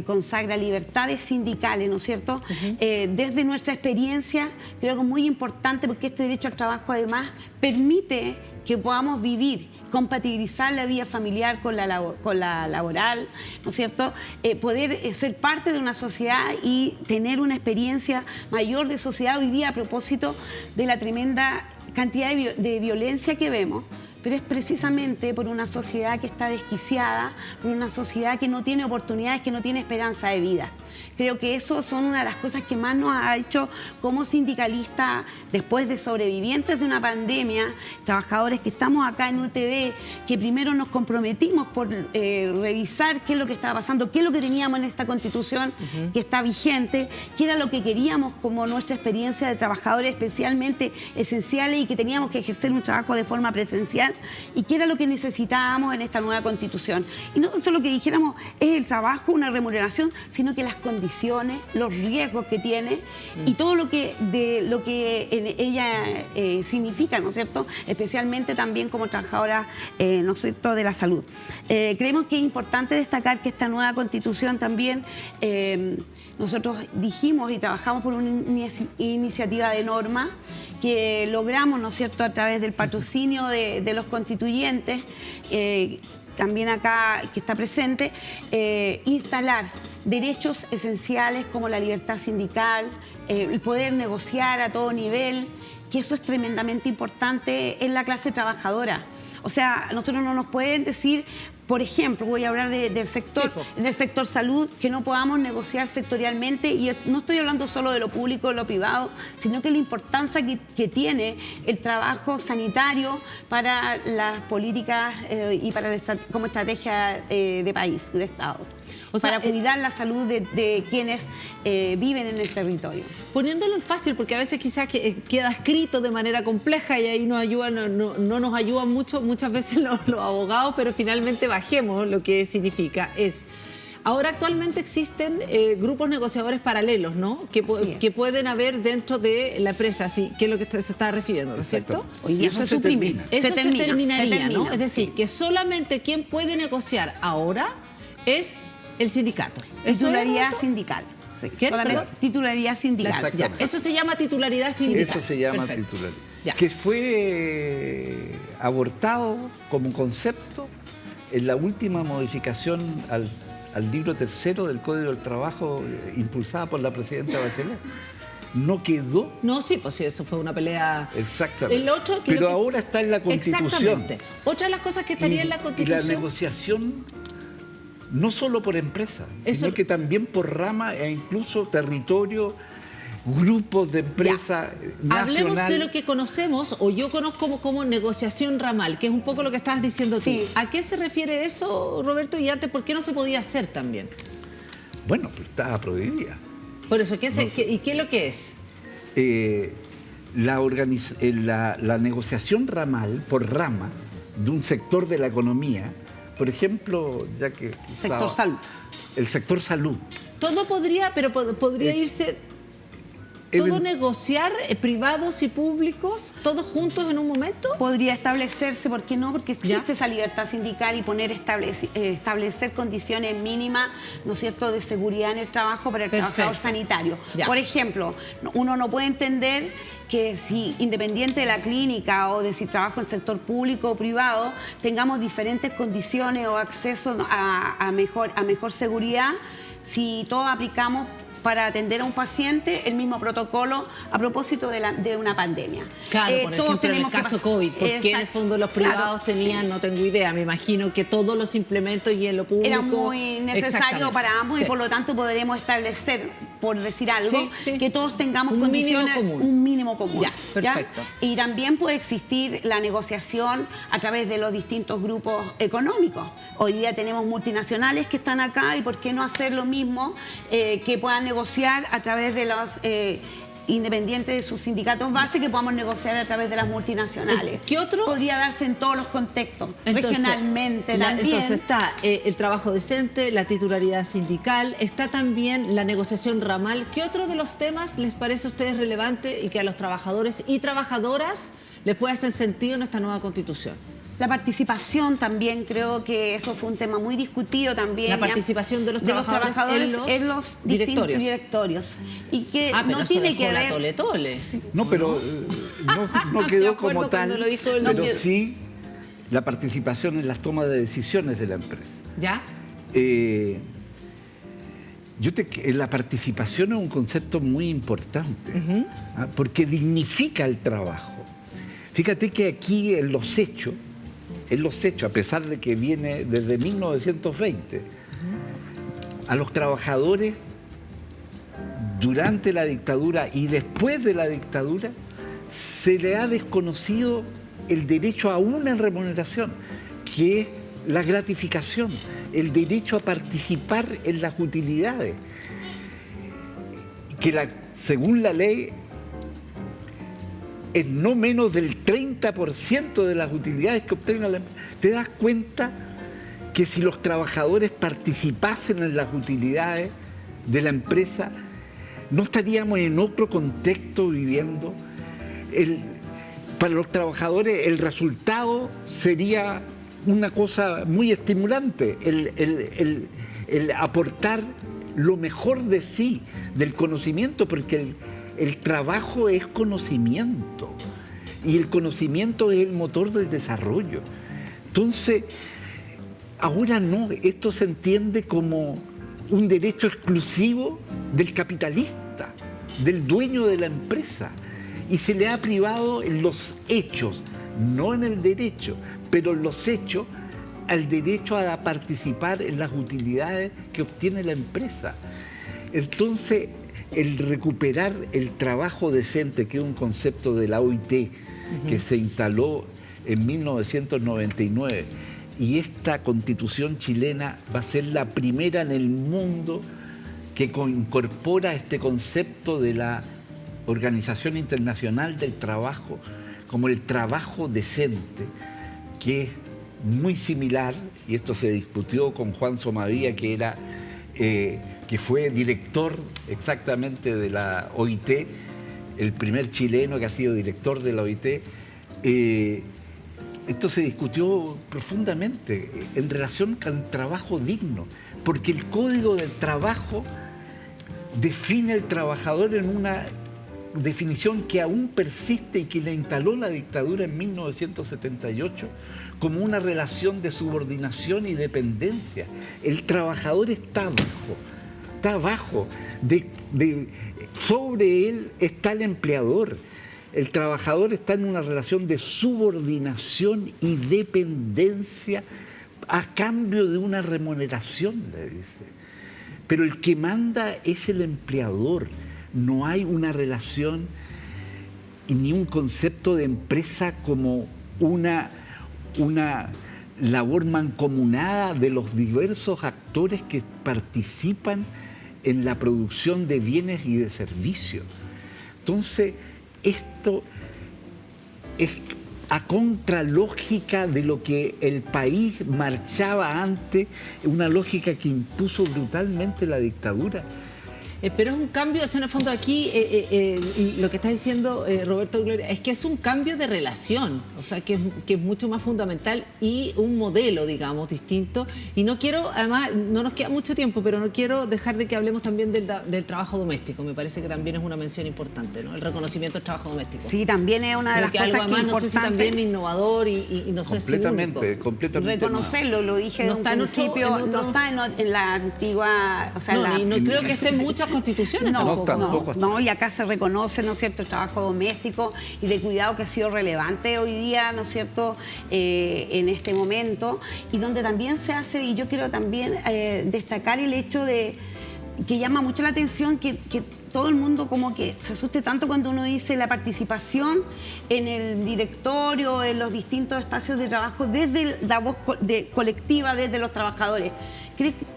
C: consagra libertades sindicales, ¿no es cierto? Desde nuestra experiencia, creo que es muy importante porque este derecho al trabajo además permite que podamos vivir, compatibilizar la vida familiar con la laboral, ¿no es cierto? Poder ser parte de una sociedad y tener una experiencia mayor de sociedad hoy día a propósito de la tremenda cantidad de violencia que vemos. Pero es precisamente por una sociedad que está desquiciada, por una sociedad que no tiene oportunidades, que no tiene esperanza de vida. Creo que eso son una de las cosas que más nos ha hecho como sindicalistas, después de sobrevivientes de una pandemia, trabajadores que estamos acá en UTD, que primero nos comprometimos por revisar qué es lo que estaba pasando, qué es lo que teníamos en esta Constitución que está vigente, qué era lo que queríamos como nuestra experiencia de trabajadores especialmente esenciales y que teníamos que ejercer un trabajo de forma presencial y qué era lo que necesitábamos en esta nueva Constitución. Y no solo que dijéramos es el trabajo, una remuneración, sino que las condiciones, los riesgos que tiene y todo lo que en ella significa, ¿no es cierto? Especialmente también como trabajadora, ¿no es cierto?, de la salud. Creemos que es importante destacar que esta nueva Constitución también nosotros dijimos y trabajamos por una iniciativa de norma que logramos, ¿no es cierto?, a través del patrocinio de los constituyentes, también acá que está presente, instalar derechos esenciales como la libertad sindical, el poder negociar a todo nivel, que eso es tremendamente importante en la clase trabajadora. O sea, nosotros no nos pueden decir por ejemplo, voy a hablar del sector, del sector salud, que no podamos negociar sectorialmente, y no estoy hablando solo de lo público o lo privado, sino que la importancia que tiene el trabajo sanitario para las políticas y para como estrategia de país, de Estado. O sea, para cuidar la salud de quienes viven en el territorio.
A: Poniéndolo en fácil, porque a veces quizás queda escrito de manera compleja y ahí nos ayudan, no nos ayudan mucho, muchas veces los abogados, pero finalmente bajemos lo que significa. Ahora actualmente existen grupos negociadores paralelos, ¿no? Que pueden haber dentro de la empresa, ¿sí? Que es lo que se está refiriendo, ¿no es cierto?
C: Y eso se termina.
A: Eso se terminaría, ¿no? Es decir, que solamente quien puede negociar ahora es el sindicato.
C: Titularidad sindical. Sí, solamente titularidad sindical.
A: Ya, eso se llama titularidad sindical.
B: Eso se llama titularidad. Ya. Que fue abortado como concepto en la última modificación al libro tercero del Código del Trabajo impulsada por la presidenta Bachelet. No quedó.
A: No, sí, pues sí, eso fue una pelea.
B: Exactamente. Pero ahora está en la Constitución.
A: Exactamente. Otra de las cosas que estaría en la Constitución.
B: Y la negociación, no solo por empresas, sino que también por rama e incluso territorio, grupos de empresas nacionales.
A: Hablemos de lo que conocemos, o yo conozco como negociación ramal, que es un poco lo que estabas diciendo tú. ¿A qué se refiere eso, Roberto? Y antes, ¿por qué no se podía hacer también?
B: Bueno, pues estaba prohibida.
A: Por eso, ¿y qué es lo que es?
B: La negociación ramal, por rama, de un sector de la economía, por ejemplo, ya que...
C: Sector salud.
B: El sector salud.
A: Todo podría, pero podría irse... ¿Todo negociar, privados y públicos, todos juntos en un momento?
C: Podría establecerse, ¿por qué no? Porque existe esa libertad sindical y establecer condiciones mínimas, ¿no es cierto?, de seguridad en el trabajo para el trabajador sanitario. Por ejemplo, uno no puede entender que si, independiente de la clínica o de si trabajo en el sector público o privado, tengamos diferentes condiciones o acceso a mejor seguridad si todos aplicamos para atender a un paciente el mismo protocolo a propósito de una pandemia.
A: Claro, por ejemplo, en el caso COVID, porque en el fondo los privados tenían, no tengo idea, me imagino que todos los implementos y en lo público...
C: Era muy necesario para ambos y por lo tanto podremos establecer, por decir algo, que todos tengamos condiciones, un mínimo común.
A: Ya, perfecto.
C: ¿Ya? Y también puede existir la negociación a través de los distintos grupos económicos. Hoy día tenemos multinacionales que están acá y ¿por qué no hacer lo mismo que puedan negociar a través de los independientes de sus sindicatos base, que podamos negociar a través de las multinacionales?
A: ¿Qué otro?
C: Podría darse en todos los contextos, regionalmente también.
A: Entonces está el trabajo decente, la titularidad sindical, está también la negociación ramal. ¿Qué otro de los temas les parece a ustedes relevante y que a los trabajadores y trabajadoras les puede hacer sentido en esta nueva Constitución?
C: La participación también, creo que eso fue un tema muy discutido también.
A: La participación de los trabajadores
C: en los directorios. Y que
A: pero
C: no tiene que ver...
A: tole.
B: No, pero no quedó como tal, pero
A: no,
B: sí la participación en las tomas de decisiones de la empresa.
A: ¿Ya?
B: La participación es un concepto muy importante, porque dignifica el trabajo. Fíjate que aquí en los hechos, a pesar de que viene desde 1920, a los trabajadores durante la dictadura y después de la dictadura se le ha desconocido el derecho a una remuneración, que es la gratificación, el derecho a participar en las utilidades, que según la ley es no menos del 30% de las utilidades que obtenga la empresa. ¿Te das cuenta que si los trabajadores participasen en las utilidades de la empresa, no estaríamos en otro contexto viviendo? Para los trabajadores el resultado sería una cosa muy estimulante, el aportar lo mejor de sí, del conocimiento, porque el trabajo es conocimiento y el conocimiento es el motor del desarrollo. Entonces, ahora no, esto se entiende como un derecho exclusivo del capitalista, del dueño de la empresa, y se le ha privado en los hechos, no en el derecho, pero en los hechos, al derecho a participar en las utilidades que obtiene la empresa. Entonces, el recuperar el trabajo decente, que es un concepto de la OIT, que se instaló en 1999, y esta Constitución chilena va a ser la primera en el mundo que incorpora este concepto de la Organización Internacional del Trabajo como el trabajo decente, que es muy similar, y esto se discutió con Juan Somavía, que fue director exactamente de la OIT, el primer chileno que ha sido director de la OIT. Esto se discutió profundamente en relación al trabajo digno, porque el Código del Trabajo define al trabajador en una definición que aún persiste y que le instaló la dictadura en 1978 como una relación de subordinación y dependencia. El trabajador está abajo, sobre él está el empleador. El trabajador está en una relación de subordinación y dependencia a cambio de una remuneración, le dice. Pero el que manda es el empleador. No hay una relación y ni un concepto de empresa como una labor mancomunada de los diversos actores que participan en la producción de bienes y de servicios. Entonces, esto es a contralógica de lo que el país marchaba antes, una lógica que impuso brutalmente la dictadura.
A: Pero es un cambio, o sea, en el fondo aquí lo que está diciendo Roberto Gloria es que es un cambio de relación, o sea, que es mucho más fundamental y un modelo, digamos, distinto. Y no quiero, además, no nos queda mucho tiempo, pero no quiero dejar de que hablemos también del trabajo doméstico. Me parece que también es una mención importante, ¿no? El reconocimiento del trabajo doméstico.
C: Sí, también es una de las cosas
A: algo además,
C: que
A: no sé si también innovador y no sé si único.
B: Completamente.
C: Reconocerlo, lo dije
A: no
C: en un
A: está
C: principio, no está en la antigua, o sea,
A: no creo que esté en muchas constituciones tampoco.
C: No, y acá se reconoce, ¿no es cierto?, el trabajo doméstico y de cuidado que ha sido relevante hoy día, ¿no es cierto?, en este momento, y donde también se hace, y yo quiero también destacar el hecho de que llama mucho la atención que todo el mundo como que se asuste tanto cuando uno dice la participación en el directorio, en los distintos espacios de trabajo, desde la voz colectiva, desde los trabajadores.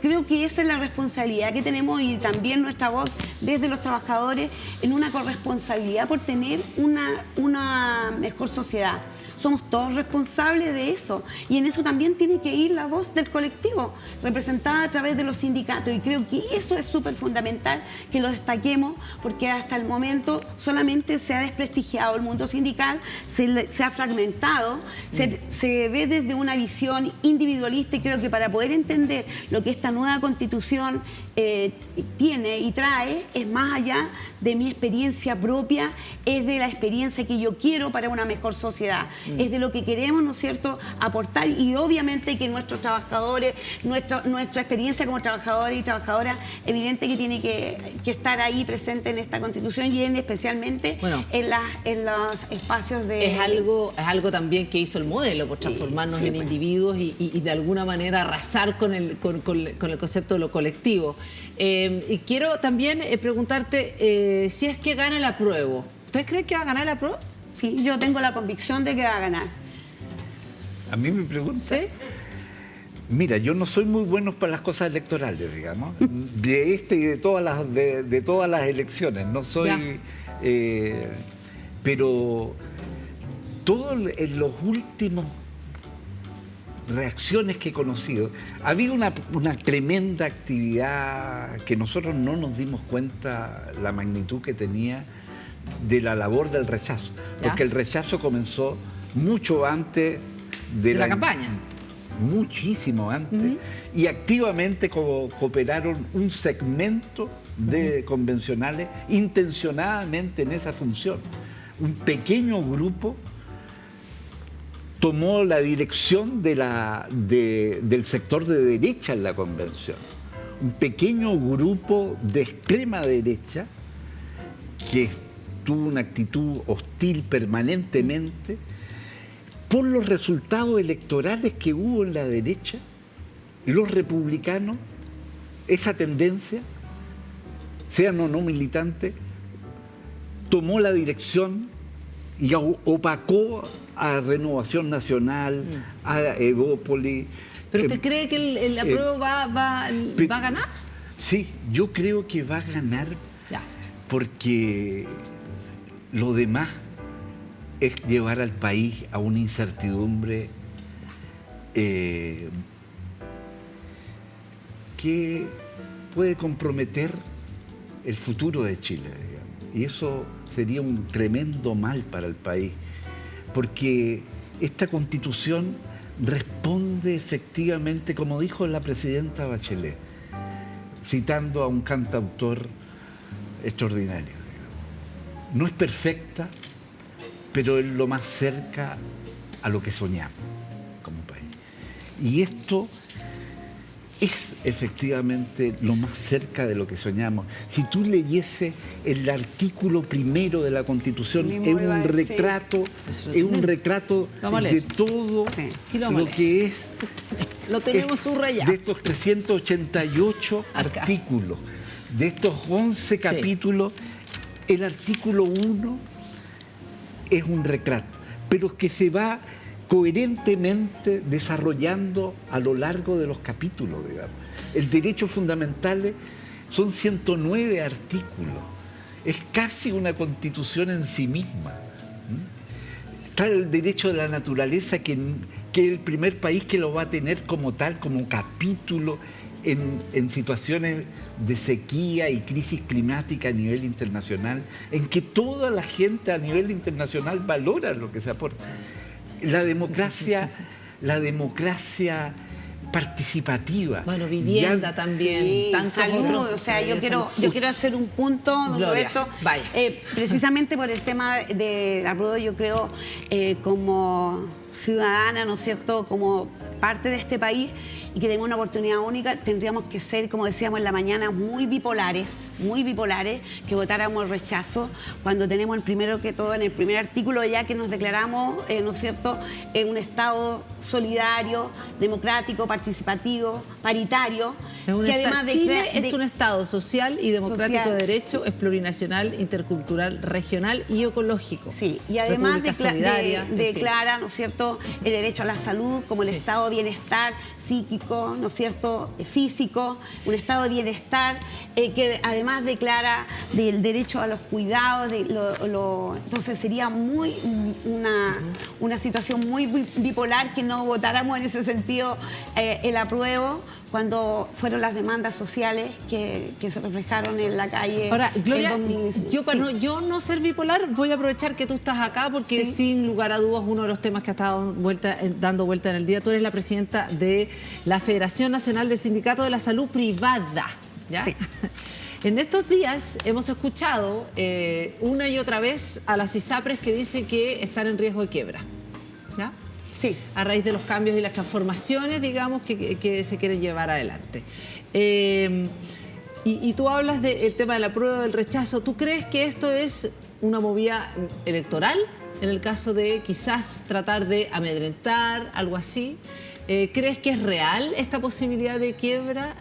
C: Creo que esa es la responsabilidad que tenemos y también nuestra voz desde los trabajadores en una corresponsabilidad por tener una mejor sociedad. Somos todos responsables de eso y en eso también tiene que ir la voz del colectivo, representada a través de los sindicatos, y creo que eso es súper fundamental que lo destaquemos, porque hasta el momento solamente se ha desprestigiado el mundo sindical, se ha fragmentado, se ve desde una visión individualista, y creo que para poder entender lo que esta nueva Constitución tiene y trae, es más allá de mi experiencia propia, es de la experiencia que yo quiero para una mejor sociedad. Es de lo que queremos, ¿no es cierto?, aportar, y obviamente que nuestros trabajadores, nuestra experiencia como trabajadores y trabajadoras, evidente que tiene que estar ahí presente en esta Constitución y especialmente en los espacios de...
A: Es algo también que hizo el modelo, por transformarnos en individuos y de alguna manera arrasar con el concepto de lo colectivo. Y quiero también preguntarte si es que gana el apruebo. ¿Ustedes creen que va a ganar el apruebo?
C: Sí, yo tengo la convicción de que va a ganar.
B: ¿A mí me preguntan?
A: ¿Sí?
B: Mira, yo no soy muy bueno para las cosas electorales, digamos, de y de todas las elecciones. No soy... pero en los últimos reacciones que he conocido, había una tremenda actividad que nosotros no nos dimos cuenta la magnitud que tenía de la labor del rechazo, porque el rechazo comenzó mucho antes de
A: la campaña.
B: Muchísimo antes, y activamente cooperaron un segmento de convencionales intencionadamente en esa función. Un pequeño grupo tomó la dirección del sector de derecha en la convención. Un pequeño grupo de extrema derecha que tuvo una actitud hostil permanentemente, por los resultados electorales que hubo en la derecha, los republicanos, esa tendencia, sean o no militantes, tomó la dirección y opacó a Renovación Nacional, a Evópolis.
A: ¿Pero usted cree que el apruebo va a ganar?
B: Sí, yo creo que va a ganar porque lo demás es llevar al país a una incertidumbre que puede comprometer el futuro de Chile, digamos. Y eso sería un tremendo mal para el país, porque esta Constitución responde efectivamente, como dijo la presidenta Bachelet, citando a un cantautor extraordinario, digamos. No es perfecta, pero es lo más cerca a lo que soñamos como país. Y esto es efectivamente lo más cerca de lo que soñamos. Si tú leyese el artículo primero de la Constitución, es un retrato de todo lo que es.
A: Lo tenemos subrayado.
B: De estos 388 artículos, de estos 11 capítulos, el artículo 1 es un retrato, pero que se va coherentemente desarrollando a lo largo de los capítulos, digamos. El derecho fundamental son 109 artículos. Es casi una constitución en sí misma. Está el derecho de la naturaleza, que es el primer país que lo va a tener como tal, como capítulo en situaciones de sequía y crisis climática a nivel internacional, en que toda la gente a nivel internacional valora lo que se aporta. La democracia participativa.
A: Bueno, vivienda también.
C: Sí, salud. O sea, yo quiero hacer un punto, don Roberto.
A: Vaya.
C: Precisamente por el tema del apruebo, yo creo, como ciudadana, ¿no es cierto?, como parte de este país, y que tenemos una oportunidad única, tendríamos que ser, como decíamos en la mañana, muy bipolares, que votáramos el rechazo, cuando tenemos el primero que todo, en el primer artículo ya que nos declaramos, ¿no es cierto?, en un Estado solidario, democrático, participativo, paritario.
A: Que además Chile es un Estado social y democrático de derecho, es plurinacional, intercultural, regional y ecológico.
C: Sí, y además declara, ¿no es cierto?, el derecho a la salud como el estado de bienestar psíquico, ¿no es cierto?, físico, un estado de bienestar que además declara del derecho a los cuidados, entonces sería una situación muy bipolar que no votáramos en ese sentido el apruebo, cuando fueron las demandas sociales que se reflejaron en la calle.
A: Ahora, Gloria, yo no ser bipolar, voy a aprovechar que tú estás acá, porque sin lugar a dudas uno de los temas que ha estado dando vuelta en el día, tú eres la presidenta de la Federación Nacional de Sindicatos de la Salud Privada, ¿ya? Sí. En estos días hemos escuchado una y otra vez a las ISAPRES que dicen que están en riesgo de quiebra, ¿ya? Sí. A raíz de los cambios y las transformaciones, digamos, que se quieren llevar adelante. Y tú hablas del tema de la prueba del rechazo. ¿Tú crees que esto es una movida electoral? En el caso de quizás tratar de amedrentar, algo así. ¿Crees que es real esta posibilidad de quiebra?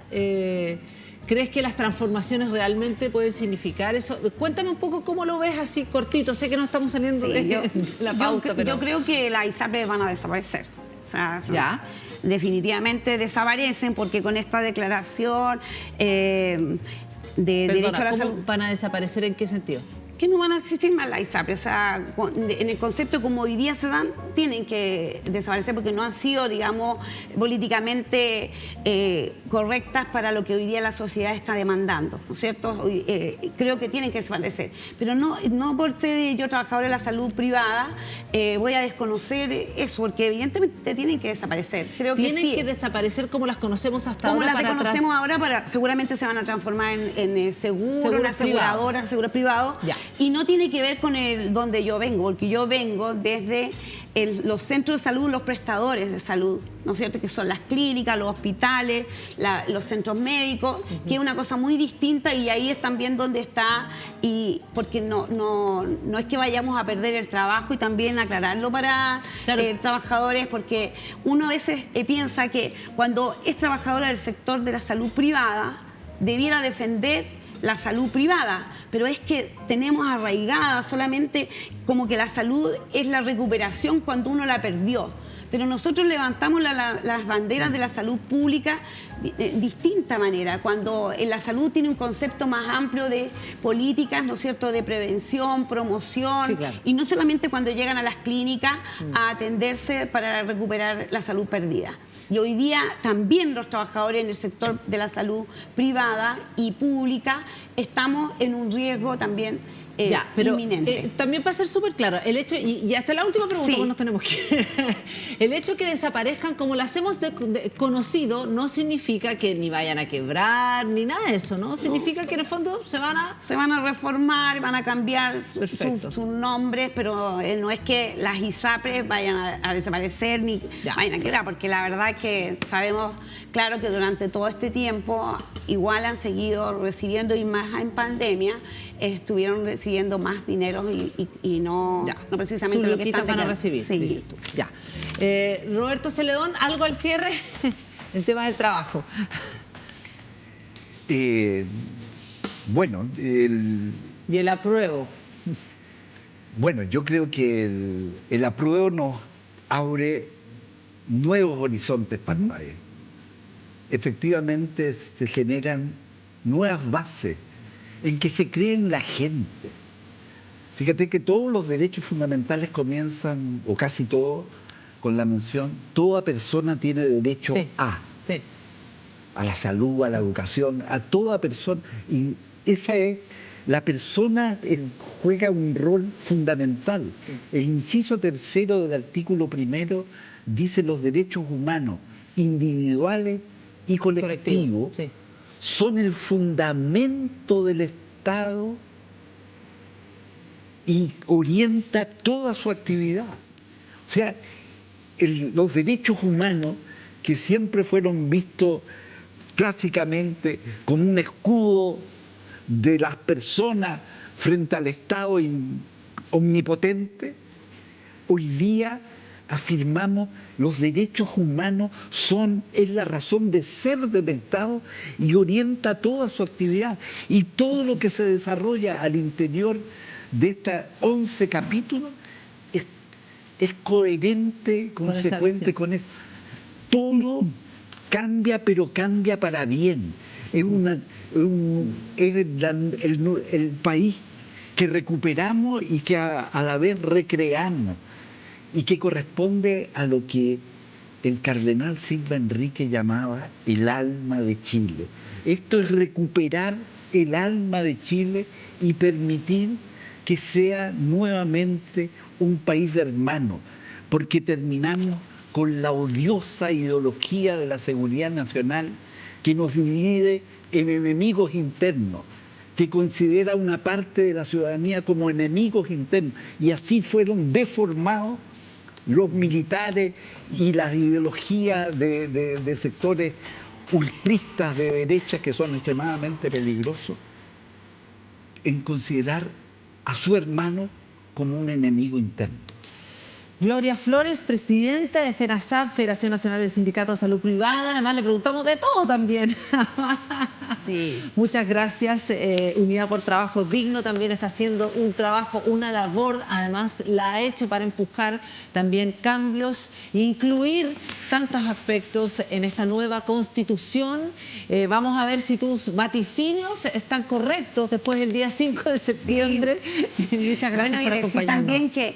A: ¿Crees que las transformaciones realmente pueden significar eso? Cuéntame un poco cómo lo ves así cortito. Sé que no estamos saliendo de la pauta, pero...
C: Yo creo que las ISAPRES van a desaparecer. O sea,
A: ¿ya?
C: Definitivamente desaparecen, porque con esta declaración de derecho a la salud...
A: ¿Van a desaparecer en qué sentido?
C: Que no van a existir más las ISAPRES. O sea, en el concepto como hoy día se dan, tienen que desaparecer porque no han sido, digamos, políticamente correctas para lo que hoy día la sociedad está demandando, ¿no es cierto? Creo que tienen que desaparecer. Pero no por ser yo trabajadora de la salud privada voy a desconocer eso, porque evidentemente tienen que desaparecer. Creo que
A: tienen que desaparecer como las conocemos hasta
C: como
A: ahora.
C: Como las conocemos ahora, seguramente se van a transformar en seguro, una aseguradora, seguro privado.
A: Ya.
C: y no tiene que ver con donde yo vengo, porque yo vengo desde los centros de salud, los prestadores de salud, ¿no es cierto?, que son las clínicas, los hospitales, los centros médicos, que es una cosa muy distinta, y ahí es también donde está, y porque no es que vayamos a perder el trabajo, y también aclararlo para trabajadores, porque uno a veces piensa que cuando es trabajadora del sector de la salud privada, debiera defender la salud privada, pero es que tenemos arraigada solamente como que la salud es la recuperación cuando uno la perdió. Pero nosotros levantamos las banderas de la salud pública de distinta manera, cuando la salud tiene un concepto más amplio de políticas, ¿no es cierto?, de prevención, promoción,
A: sí, claro.
C: Y no solamente cuando llegan a las clínicas a atenderse para recuperar la salud perdida. Y hoy día también los trabajadores en el sector de la salud privada y pública estamos en un riesgo también inminente.
A: También para ser súper claro, el hecho, y hasta la última pregunta, pues nos tenemos que el hecho que desaparezcan como lo hacemos conocido no significa que ni vayan a quebrar ni nada de eso, ¿no? Significa que en el fondo se van a
C: reformar, van a cambiar sus nombres, pero no es que las ISAPRES vayan a desaparecer ni vayan a quebrar, porque la verdad es que sabemos, claro, que durante todo este tiempo igual han seguido recibiendo, y más en pandemia estuvieron recibiendo más dinero y no precisamente lo que están
A: van a recibir.
C: Sí.
A: Dices tú. Ya. Roberto Celedón, ¿algo al cierre? El tema del trabajo.
B: Bueno,
A: y el apruebo.
B: Bueno, yo creo que el apruebo nos abre nuevos horizontes para el país. Efectivamente se generan nuevas bases en que se cree en la gente. Fíjate que todos los derechos fundamentales comienzan, o casi todos, con la mención: toda persona tiene derecho a la salud, a la educación, a toda persona. Y esa es, la persona juega un rol fundamental. El inciso 3 del artículo 1 dice: los derechos humanos individuales y colectivos son el fundamento del Estado y orienta toda su actividad. O sea, los derechos humanos, que siempre fueron vistos clásicamente como un escudo de las personas frente al Estado omnipotente, hoy día afirmamos: los derechos humanos es la razón de ser del Estado y orienta toda su actividad. Y todo lo que se desarrolla al interior de estos 11 capítulos es coherente, consecuente con eso. Todo cambia, pero cambia para bien. Es el país que recuperamos y que a la vez recreamos, y que corresponde a lo que el cardenal Silva Enrique llamaba el alma de Chile. Esto es recuperar el alma de Chile y permitir que sea nuevamente un país hermano, porque terminamos con la odiosa ideología de la seguridad nacional que nos divide en enemigos internos, que considera una parte de la ciudadanía como enemigos internos, y así fueron deformados los militares y las ideologías de sectores ultristas de derecha, que son extremadamente peligrosos, en considerar a su hermano como un enemigo interno.
A: Gloria Flores, presidenta de FENASAP, Federación Nacional del Sindicato de Salud Privada. Además, le preguntamos de todo también.
C: Sí.
A: Muchas gracias. Unidad por Trabajo Digno también está haciendo un trabajo, una labor, además la ha hecho para empujar también cambios e incluir tantos aspectos en esta nueva Constitución. Vamos a ver si tus vaticinios están correctos después del día 5 de septiembre. Sí. Muchas gracias por acompañarnos.
C: También que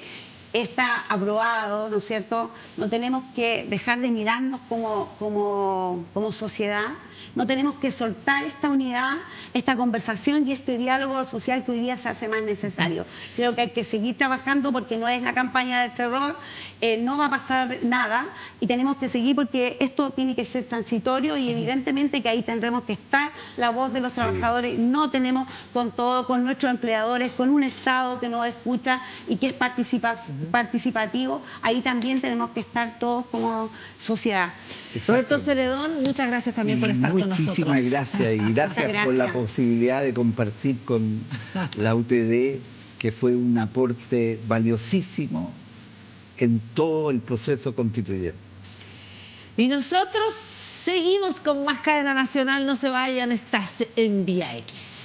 C: está aprobado, ¿no es cierto? No tenemos que dejar de mirarnos como sociedad, no tenemos que soltar esta unidad, esta conversación y este diálogo social que hoy día se hace más necesario. Creo que hay que seguir trabajando porque no es la campaña del terror, no va a pasar nada y tenemos que seguir porque esto tiene que ser transitorio y evidentemente que ahí tendremos que estar la voz de los trabajadores. No tenemos con nuestros empleadores, con un Estado que nos escucha y que es participativo, ahí también tenemos que estar todos como sociedad.
A: Roberto Celedón, muchas gracias también por estar con nosotros.
B: Muchísimas gracias y gracias por la posibilidad de compartir con la UTD, que fue un aporte valiosísimo en todo el proceso constituyente.
A: Y nosotros seguimos con más cadena nacional, no se vayan, estás en Vía X.